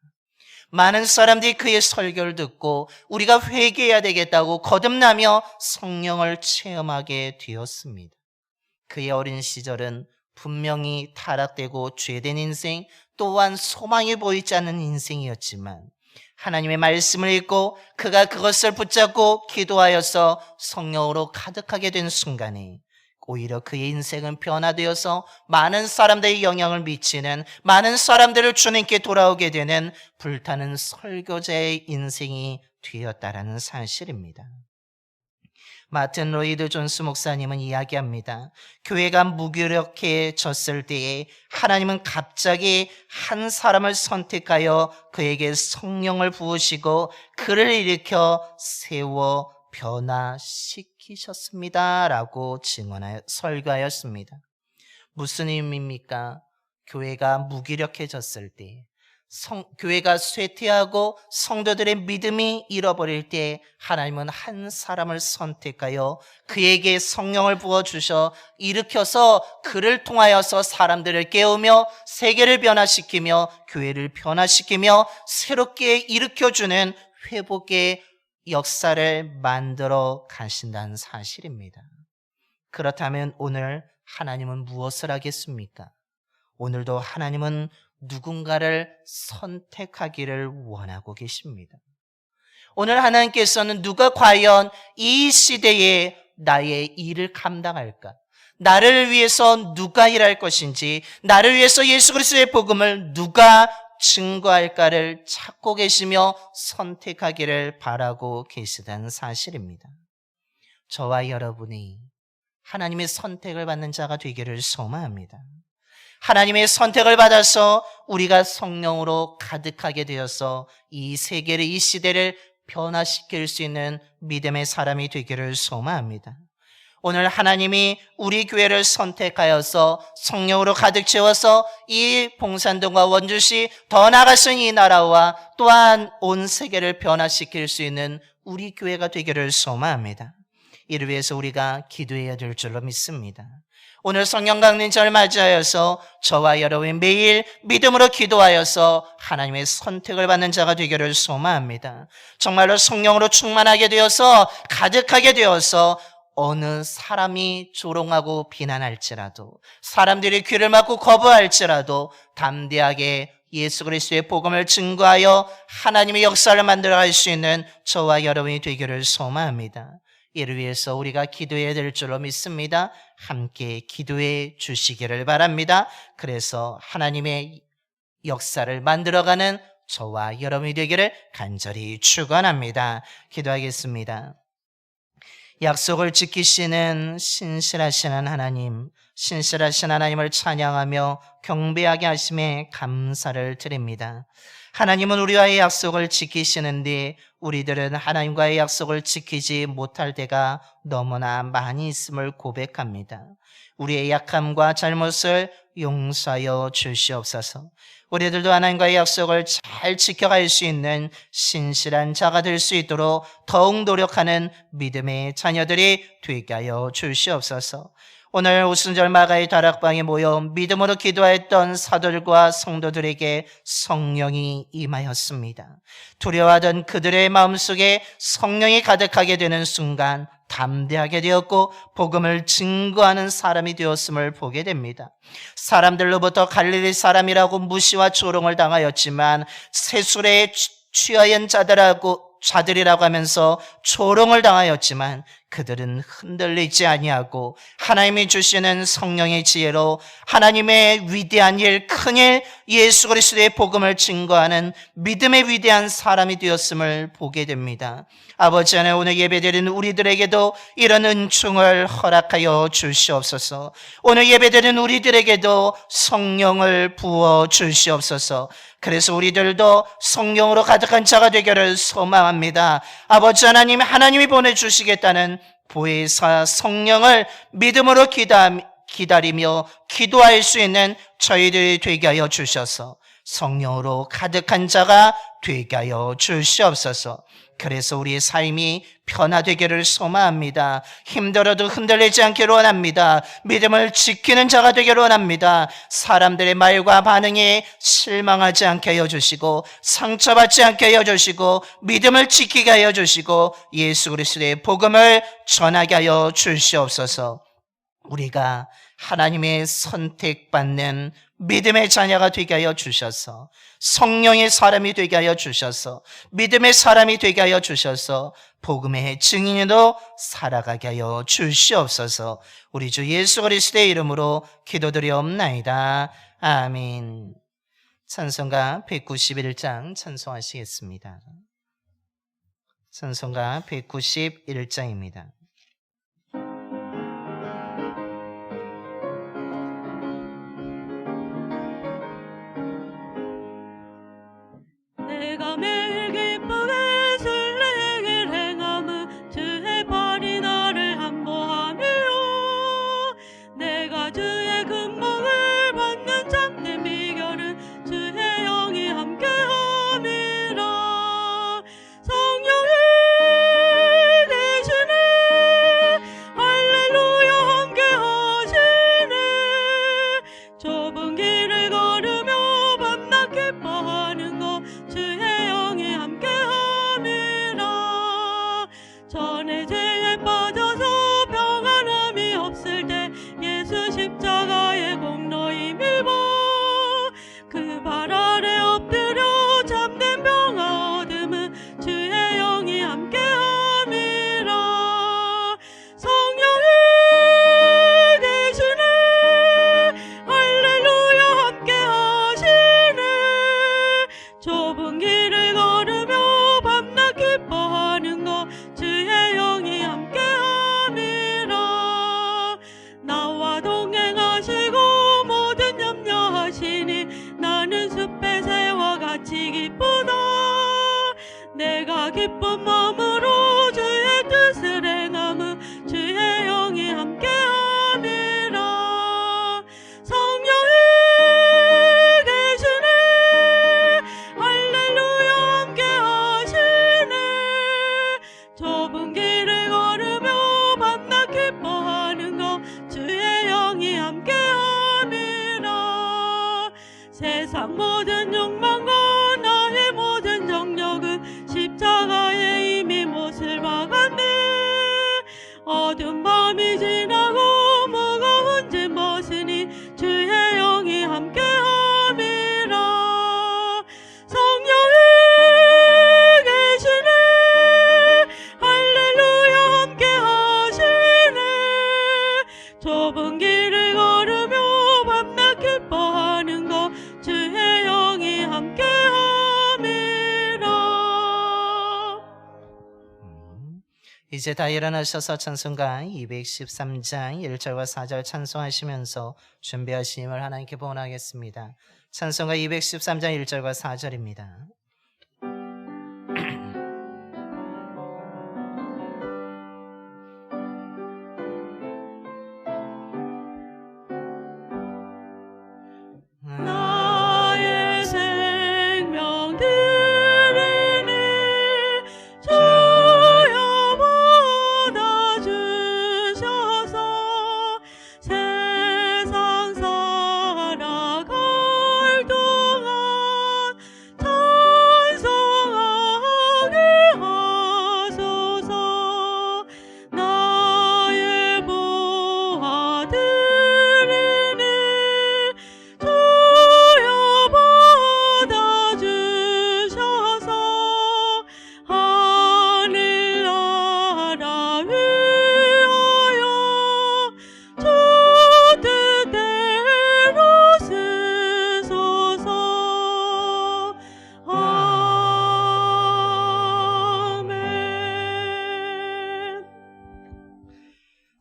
많은 사람들이 그의 설교를 듣고 우리가 회개해야 되겠다고 거듭나며 성령을 체험하게 되었습니다. 그의 어린 시절은 분명히 타락되고 죄된 인생, 또한 소망이 보이지 않는 인생이었지만 하나님의 말씀을 읽고 그가 그것을 붙잡고 기도하여서 성령으로 가득하게 된 순간에 오히려 그의 인생은 변화되어서 많은 사람들의 영향을 미치는, 많은 사람들을 주님께 돌아오게 되는 불타는 설교자의 인생이 되었다라는 사실입니다. 마틴 로이드 존스 목사님은 이야기합니다. 교회가 무기력해졌을 때에 하나님은 갑자기 한 사람을 선택하여 그에게 성령을 부으시고 그를 일으켜 세워 변화시키셨습니다 라고 증언하여 설교하였습니다. 무슨 의미입니까? 교회가 무기력해졌을 때, 교회가 쇠퇴하고 성도들의 믿음이 잃어버릴 때 하나님은 한 사람을 선택하여 그에게 성령을 부어주셔 일으켜서 그를 통하여서 사람들을 깨우며 세계를 변화시키며 교회를 변화시키며 새롭게 일으켜주는 회복의 역사를 만들어 가신다는 사실입니다. 그렇다면 오늘 하나님은 무엇을 하겠습니까? 오늘도 하나님은 누군가를 선택하기를 원하고 계십니다. 오늘 하나님께서는 누가 과연 이 시대에 나의 일을 감당할까? 나를 위해서 누가 일할 것인지, 나를 위해서 예수 그리스도의 복음을 누가 증거할까를 찾고 계시며 선택하기를 바라고 계시다는 사실입니다. 저와 여러분이 하나님의 선택을 받는 자가 되기를 소망합니다. 하나님의 선택을 받아서 우리가 성령으로 가득하게 되어서 이 세계를, 이 시대를 변화시킬 수 있는 믿음의 사람이 되기를 소망합니다. 오늘 하나님이 우리 교회를 선택하여서 성령으로 가득 채워서 이 봉산동과 원주시, 더 나아가서는 이 나라와 또한 온 세계를 변화시킬 수 있는 우리 교회가 되기를 소망합니다. 이를 위해서 우리가 기도해야 될 줄로 믿습니다. 오늘 성령 강림절을 맞이하여서 저와 여러분이 매일 믿음으로 기도하여서 하나님의 선택을 받는 자가 되기를 소망합니다. 정말로 성령으로 충만하게 되어서 가득하게 되어서 어느 사람이 조롱하고 비난할지라도, 사람들이 귀를 막고 거부할지라도 담대하게 예수 그리스도의 복음을 증거하여 하나님의 역사를 만들어갈 수 있는 저와 여러분이 되기를 소망합니다. 이를 위해서 우리가 기도해야 될 줄로 믿습니다. 함께 기도해 주시기를 바랍니다. 그래서 하나님의 역사를 만들어가는 저와 여러분이 되기를 간절히 축원합니다. 기도하겠습니다. 약속을 지키시는 신실하신 하나님, 신실하신 하나님을 찬양하며 경배하게 하심에 감사를 드립니다. 하나님은 우리와의 약속을 지키시는데 우리들은 하나님과의 약속을 지키지 못할 때가 너무나 많이 있음을 고백합니다. 우리의 약함과 잘못을 용서하여 주시옵소서. 우리들도 하나님과의 약속을 잘 지켜갈 수 있는 신실한 자가 될 수 있도록 더욱 노력하는 믿음의 자녀들이 되게 하여 주시옵소서. 오늘 오순절 마가의 다락방에 모여 믿음으로 기도했던 사도들과 성도들에게 성령이 임하였습니다. 두려워하던 그들의 마음속에 성령이 가득하게 되는 순간 담대하게 되었고 복음을 증거하는 사람이 되었음을 보게 됩니다. 사람들로부터 갈릴리 사람이라고 무시와 조롱을 당하였지만 세술에 취하연 자들이라고 하면서 조롱을 당하였지만 그들은 흔들리지 아니하고 하나님이 주시는 성령의 지혜로 하나님의 위대한 일, 큰일, 예수 그리스도의 복음을 증거하는 믿음의 위대한 사람이 되었음을 보게 됩니다. 아버지 하나님, 오늘 예배드리는 우리들에게도 이런 은총을 허락하여 주시옵소서. 오늘 예배드리는 우리들에게도 성령을 부어 주시옵소서. 그래서 우리들도 성령으로 가득한 자가 되기를 소망합니다. 아버지 하나님, 하나님이 보내주시겠다는 보혜사 성령을 믿음으로 기다리며 기도할 수 있는 저희들이 되게 하여 주셔서 성령으로 가득한 자가 되게 하여 주시옵소서. 그래서 우리의 삶이 변화되기를 소망합니다. 힘들어도 흔들리지 않기를 원합니다. 믿음을 지키는 자가 되기를 원합니다. 사람들의 말과 반응에 실망하지 않게 하여 주시고 상처받지 않게 하여 주시고 믿음을 지키게 하여 주시고 예수 그리스도의 복음을 전하게 하여 주시옵소서. 우리가 하나님의 선택받는 믿음의 자녀가 되게 하여 주셔서 성령의 사람이 되게 하여 주셔서 믿음의 사람이 되게 하여 주셔서 복음의 증인으로 살아가게 하여 주시옵소서. 우리 주 예수 그리스도의 이름으로 기도드리옵나이다. 아멘. 찬송가 191장 찬송하시겠습니다. 찬송가 191장입니다. 내가 매일 기쁘게 순례길 행함은 주의 발이 나를 안보하며 내가 주의 금복을 받는 참된 비결은 주의 영이 함께함이라. 성령이 대신에 할렐루야 함께하시네. 좁은 길을 걸으며 밤낮 기뻐하는 것 주의 영이 함께함이라. 전에 죄에 빠져서 평안함이 없을 때 예수 십자가의 공로 힘입어 그 발 아래 엎드려 참된 평화 얻음은 주의 영이 함께함이라. 성령이 대신에 할렐루야 함께하시네. 좁은 길을 걸으며 밤낮 기뻐하는 것 주의 영이 함께함이라. 나와 동행하시고 모든 염려하시니 나는 숲의 새와 같이 기쁘다. 내가 기쁜 마음으로 주의 뜻을 행함은 주의 영이 함께함이라. 성령이 계시네. 할렐루야 함께하시네. 좁은 길을 걸으며 밤낮 기뻐하는 것 주의 영이 함께함이라. 세상 모든 욕망과 나의 모든 정력은 십자가에 이미 못을 박았네. 어두운 밤이 지나고 무거운 짐 벗으니 주의 영이 함께함이라. 성령이 계시네. 할렐루야 함께하시네. 좁은 길을 걸으며 밤낮 기뻐하는 것 주의 영이 함께함이라. 이제 다 일어나셔서 찬송가 213장 1절과 4절 찬송하시면서 준비하심을 하나님께 본하겠습니다. 찬송가 213장 1절과 4절입니다. 나의 생명 드리니 주여 받아주셔서 세상 살아갈 동안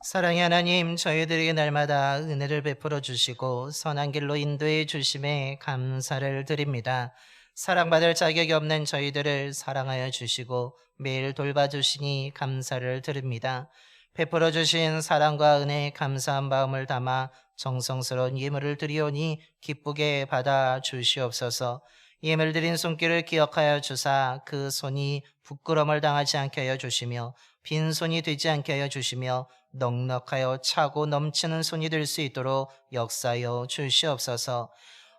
사랑의 하나님, 저희들에게 날마다 은혜를 베풀어 주시고 선한 길로 인도해 주심에 감사를 드립니다. 사랑받을 자격이 없는 저희들을 사랑하여 주시고 매일 돌봐주시니 감사를 드립니다. 베풀어 주신 사랑과 은혜에 감사한 마음을 담아 정성스러운 예물을 드리오니 기쁘게 받아 주시옵소서. 예물 드린 손길을 기억하여 주사 그 손이 부끄러움을 당하지 않게 하여 주시며 빈손이 되지 않게 하여 주시며 넉넉하여 차고 넘치는 손이 될 수 있도록 역사하여 주시옵소서.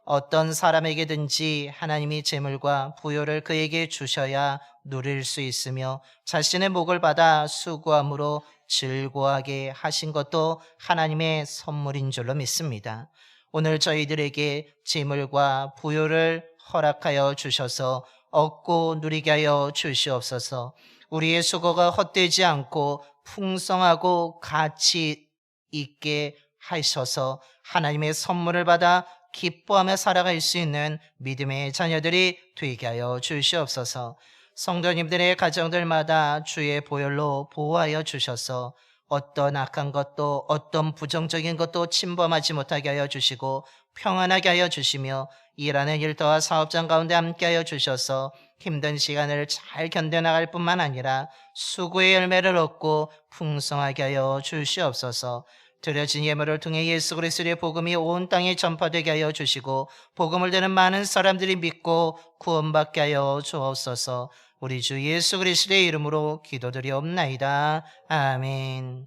어떤 사람에게든지 하나님이 재물과 부요를 그에게 주셔야 누릴 수 있으며 자신의 목을 받아 수고함으로 즐거워하게 하신 것도 하나님의 선물인 줄로 믿습니다. 오늘 저희들에게 재물과 부요를 허락하여 주셔서 얻고 누리게 하여 주시옵소서. 우리의 수고가 헛되지 않고 풍성하고 가치 있게 하셔서 하나님의 선물을 받아 기뻐하며 살아갈 수 있는 믿음의 자녀들이 되게 하여 주시옵소서. 성도님들의 가정들마다 주의 보혈로 보호하여 주셔서 어떤 악한 것도 어떤 부정적인 것도 침범하지 못하게 하여 주시고 평안하게 하여 주시며 일하는 일터와 사업장 가운데 함께 하여 주셔서 힘든 시간을 잘 견뎌나갈 뿐만 아니라 수고의 열매를 얻고 풍성하게 하여 주시옵소서. 드려진 예물을 통해 예수 그리스도의 복음이 온 땅에 전파되게 하여 주시고 복음을 듣는 많은 사람들이 믿고 구원받게 하여 주옵소서. 우리 주 예수 그리스도의 이름으로 기도드리옵나이다. 아멘.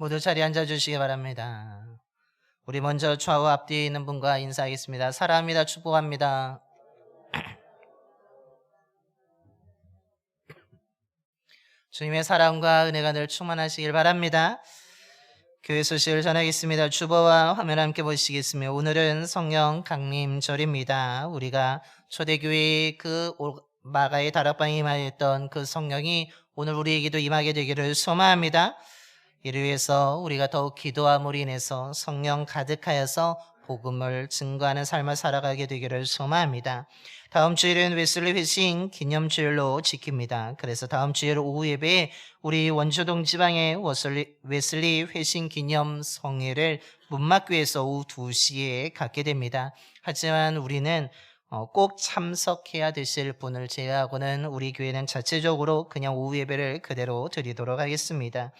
모두 자리에 앉아주시기 바랍니다. 우리 먼저 좌우 앞뒤에 있는 분과 인사하겠습니다. 사랑합니다. 축복합니다. 주님의 사랑과 은혜가 늘 충만하시길 바랍니다. 교회 소식을 전하겠습니다. 주보와 화면 함께 보시겠으며 오늘은 성령 강림절입니다. 우리가 초대교회의 그 마가의 다락방에 임하였던 그 성령이 오늘 우리에게도 임하게 되기를 소망합니다. 이를 위해서 우리가 더욱 기도함으로 인해서 성령 가득하여서 복음을 증거하는 삶을 살아가게 되기를 소망합니다. 다음 주일은 웨슬리 회심 기념주일로 지킵니다. 그래서 다음 주일 오후 예배에 우리 원주동 지방의 웨슬리 회심 기념 성회를 문막교에서 오후 2시에 갖게 됩니다. 하지만 우리는 꼭 참석해야 되실 분을 제외하고는 우리 교회는 자체적으로 그냥 오후 예배를 그대로 드리도록 하겠습니다.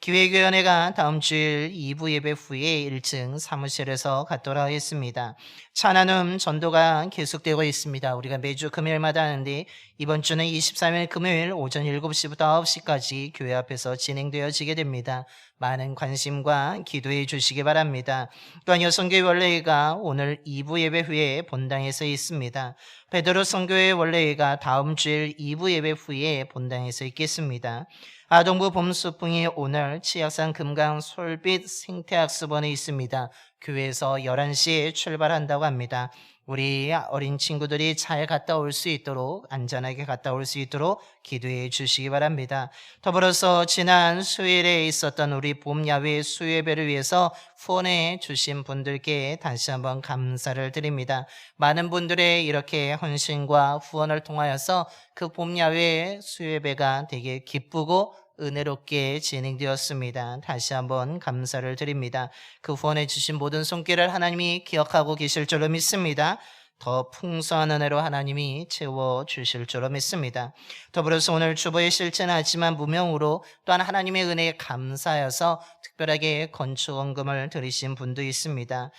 기획위원회가 다음 주일 2부 예배 후에 1층 사무실에서 갖도록 하겠습니다. 찬양음 전도가 계속되고 있습니다. 우리가 매주 금요일마다 하는데 이번 주는 23일 금요일 오전 7시부터 9시까지 교회 앞에서 진행되어지게 됩니다. 많은 관심과 기도해 주시기 바랍니다. 또한 여성교회 원래회가 오늘 2부 예배 후에 본당에서 있습니다. 베드로 성교회 원래회가 다음 주일 2부 예배 후에 본당에서 있겠습니다. 아동부 봄소풍이 오늘 치악산 금강 솔빛 생태학습원에 있습니다. 교회에서 11시에 출발한다고 합니다. 우리 어린 친구들이 잘 갔다 올 수 있도록 안전하게 갔다 올 수 있도록 기도해 주시기 바랍니다. 더불어서 지난 수요일에 있었던 우리 봄야외 수요예배를 위해서 후원해 주신 분들께 다시 한번 감사를 드립니다. 많은 분들의 이렇게 헌신과 후원을 통하여서 그 봄야외 수요예배가 되게 기쁘고 은혜롭게 진행되었습니다. 다시 한번 감사를 드립니다. 그 후원해 주신 모든 손길을 하나님이 기억하고 계실 줄로 믿습니다. 더 풍성한 은혜로 하나님이 채워주실 줄로 믿습니다. 더불어서 오늘 주보에 실제는 하지만 무명으로 또한 하나님의 은혜에 감사하여서 특별하게 건축원금을 드리신 분도 있습니다.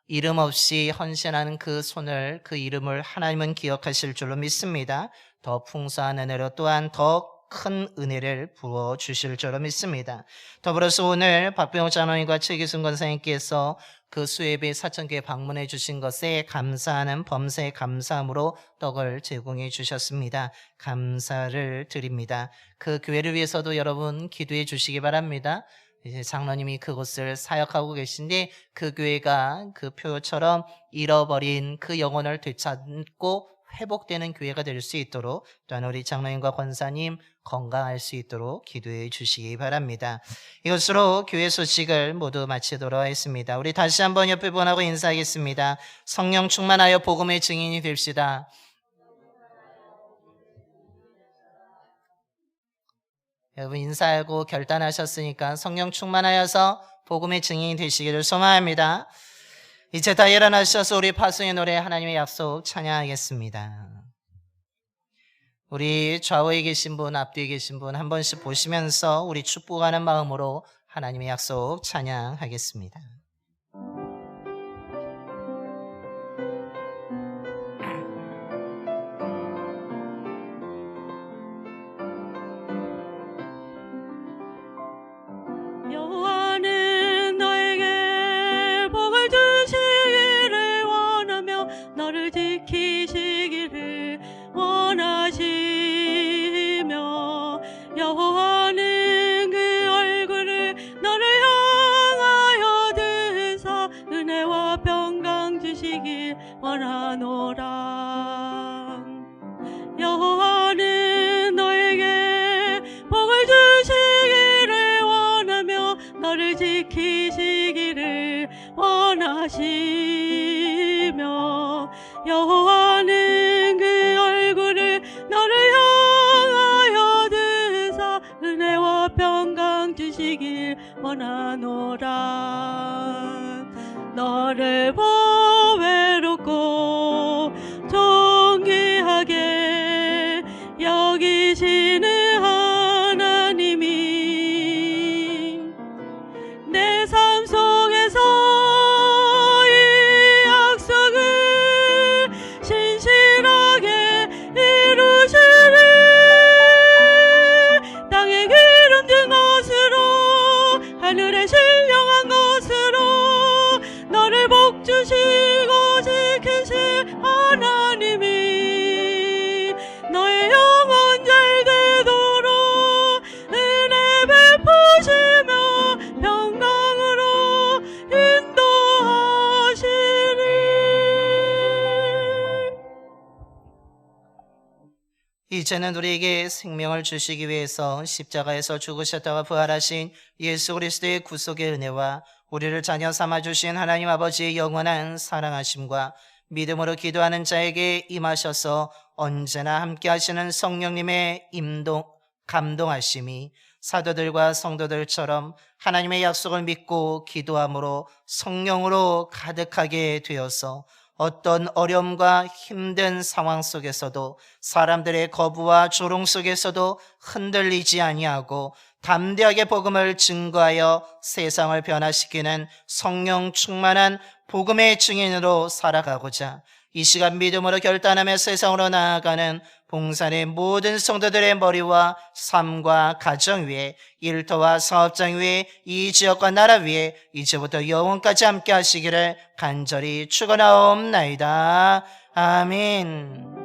이름 없이 헌신하는 그 손을, 그 이름을 하나님은 기억하실 줄로 믿습니다. 더 풍성한 은혜로 또한 더 큰 은혜를 부어주실 줄로 믿습니다. 더불어서 오늘 박병호 장로님과 최기순 권사님께서 그 수예배 사천교회 방문해 주신 것에 감사하는 범사에 감사함으로 떡을 제공해 주셨습니다. 감사를 드립니다. 그 교회를 위해서도 여러분 기도해 주시기 바랍니다. 이제 장로님이 그곳을 사역하고 계신데 그 교회가 그 표처럼 잃어버린 그 영혼을 되찾고 회복되는 교회가 될 수 있도록, 또한 우리 장로님과 권사님 건강할 수 있도록 기도해 주시기 바랍니다. 이것으로 교회 소식을 모두 마치도록 하겠습니다. 우리 다시 한번 옆에 분하고 인사하겠습니다. 성령 충만하여 복음의 증인이 됩시다. 여러분 인사하고 결단하셨으니까 성령 충만하여서 복음의 증인이 되시기를 소망합니다. 이제 다 일어나셔서 우리 파송의 노래 하나님의 약속 찬양하겠습니다. 우리 좌우에 계신 분, 앞뒤에 계신 분 한 번씩 보시면서 우리 축복하는 마음으로 하나님의 약속 찬양하겠습니다. 여호와는 너에게 복을 주시기를 원하며 너를 지키시기를 원하시며 여호와는 그 얼굴을 너를 향하여 드사 은혜와 평강 주시길 원하노라. 여호와는 너에게 복을 주시기를 원하며 너를 지키시기를 원하시며 여호와는 그 얼굴을 너를 향하여 드사 은혜와 평강 주시길 원하노라. 너를 보배롭고 존귀하게 여기시는 하나님이 내 삶 속에서 이 약속을 신실하게 이루시리. 땅에 기름진 것으로 하늘에 신령한 것으로 너를 복주시고 지키실 하나님이 너의 영혼 잘 되도록 은혜 베푸시며 평강으로 인도하시리. 이제는 우리에게 생명을 주시기 위해서 십자가에서 죽으셨다가 부활하신 예수 그리스도의 구속의 은혜와 우리를 자녀 삼아주신 하나님 아버지의 영원한 사랑하심과 믿음으로 기도하는 자에게 임하셔서 언제나 함께 하시는 성령님의 감동하심이 사도들과 성도들처럼 하나님의 약속을 믿고 기도함으로 성령으로 가득하게 되어서 어떤 어려움과 힘든 상황 속에서도 사람들의 거부와 조롱 속에서도 흔들리지 아니하고 담대하게 복음을 증거하여 세상을 변화시키는 성령 충만한 복음의 증인으로 살아가고자 이 시간 믿음으로 결단하며 세상으로 나아가는 봉산의 모든 성도들의 머리와 삶과 가정 위에, 일터와 사업장 위에, 이 지역과 나라 위에 이제부터 영원까지 함께 하시기를 간절히 축원하옵나이다. 아멘.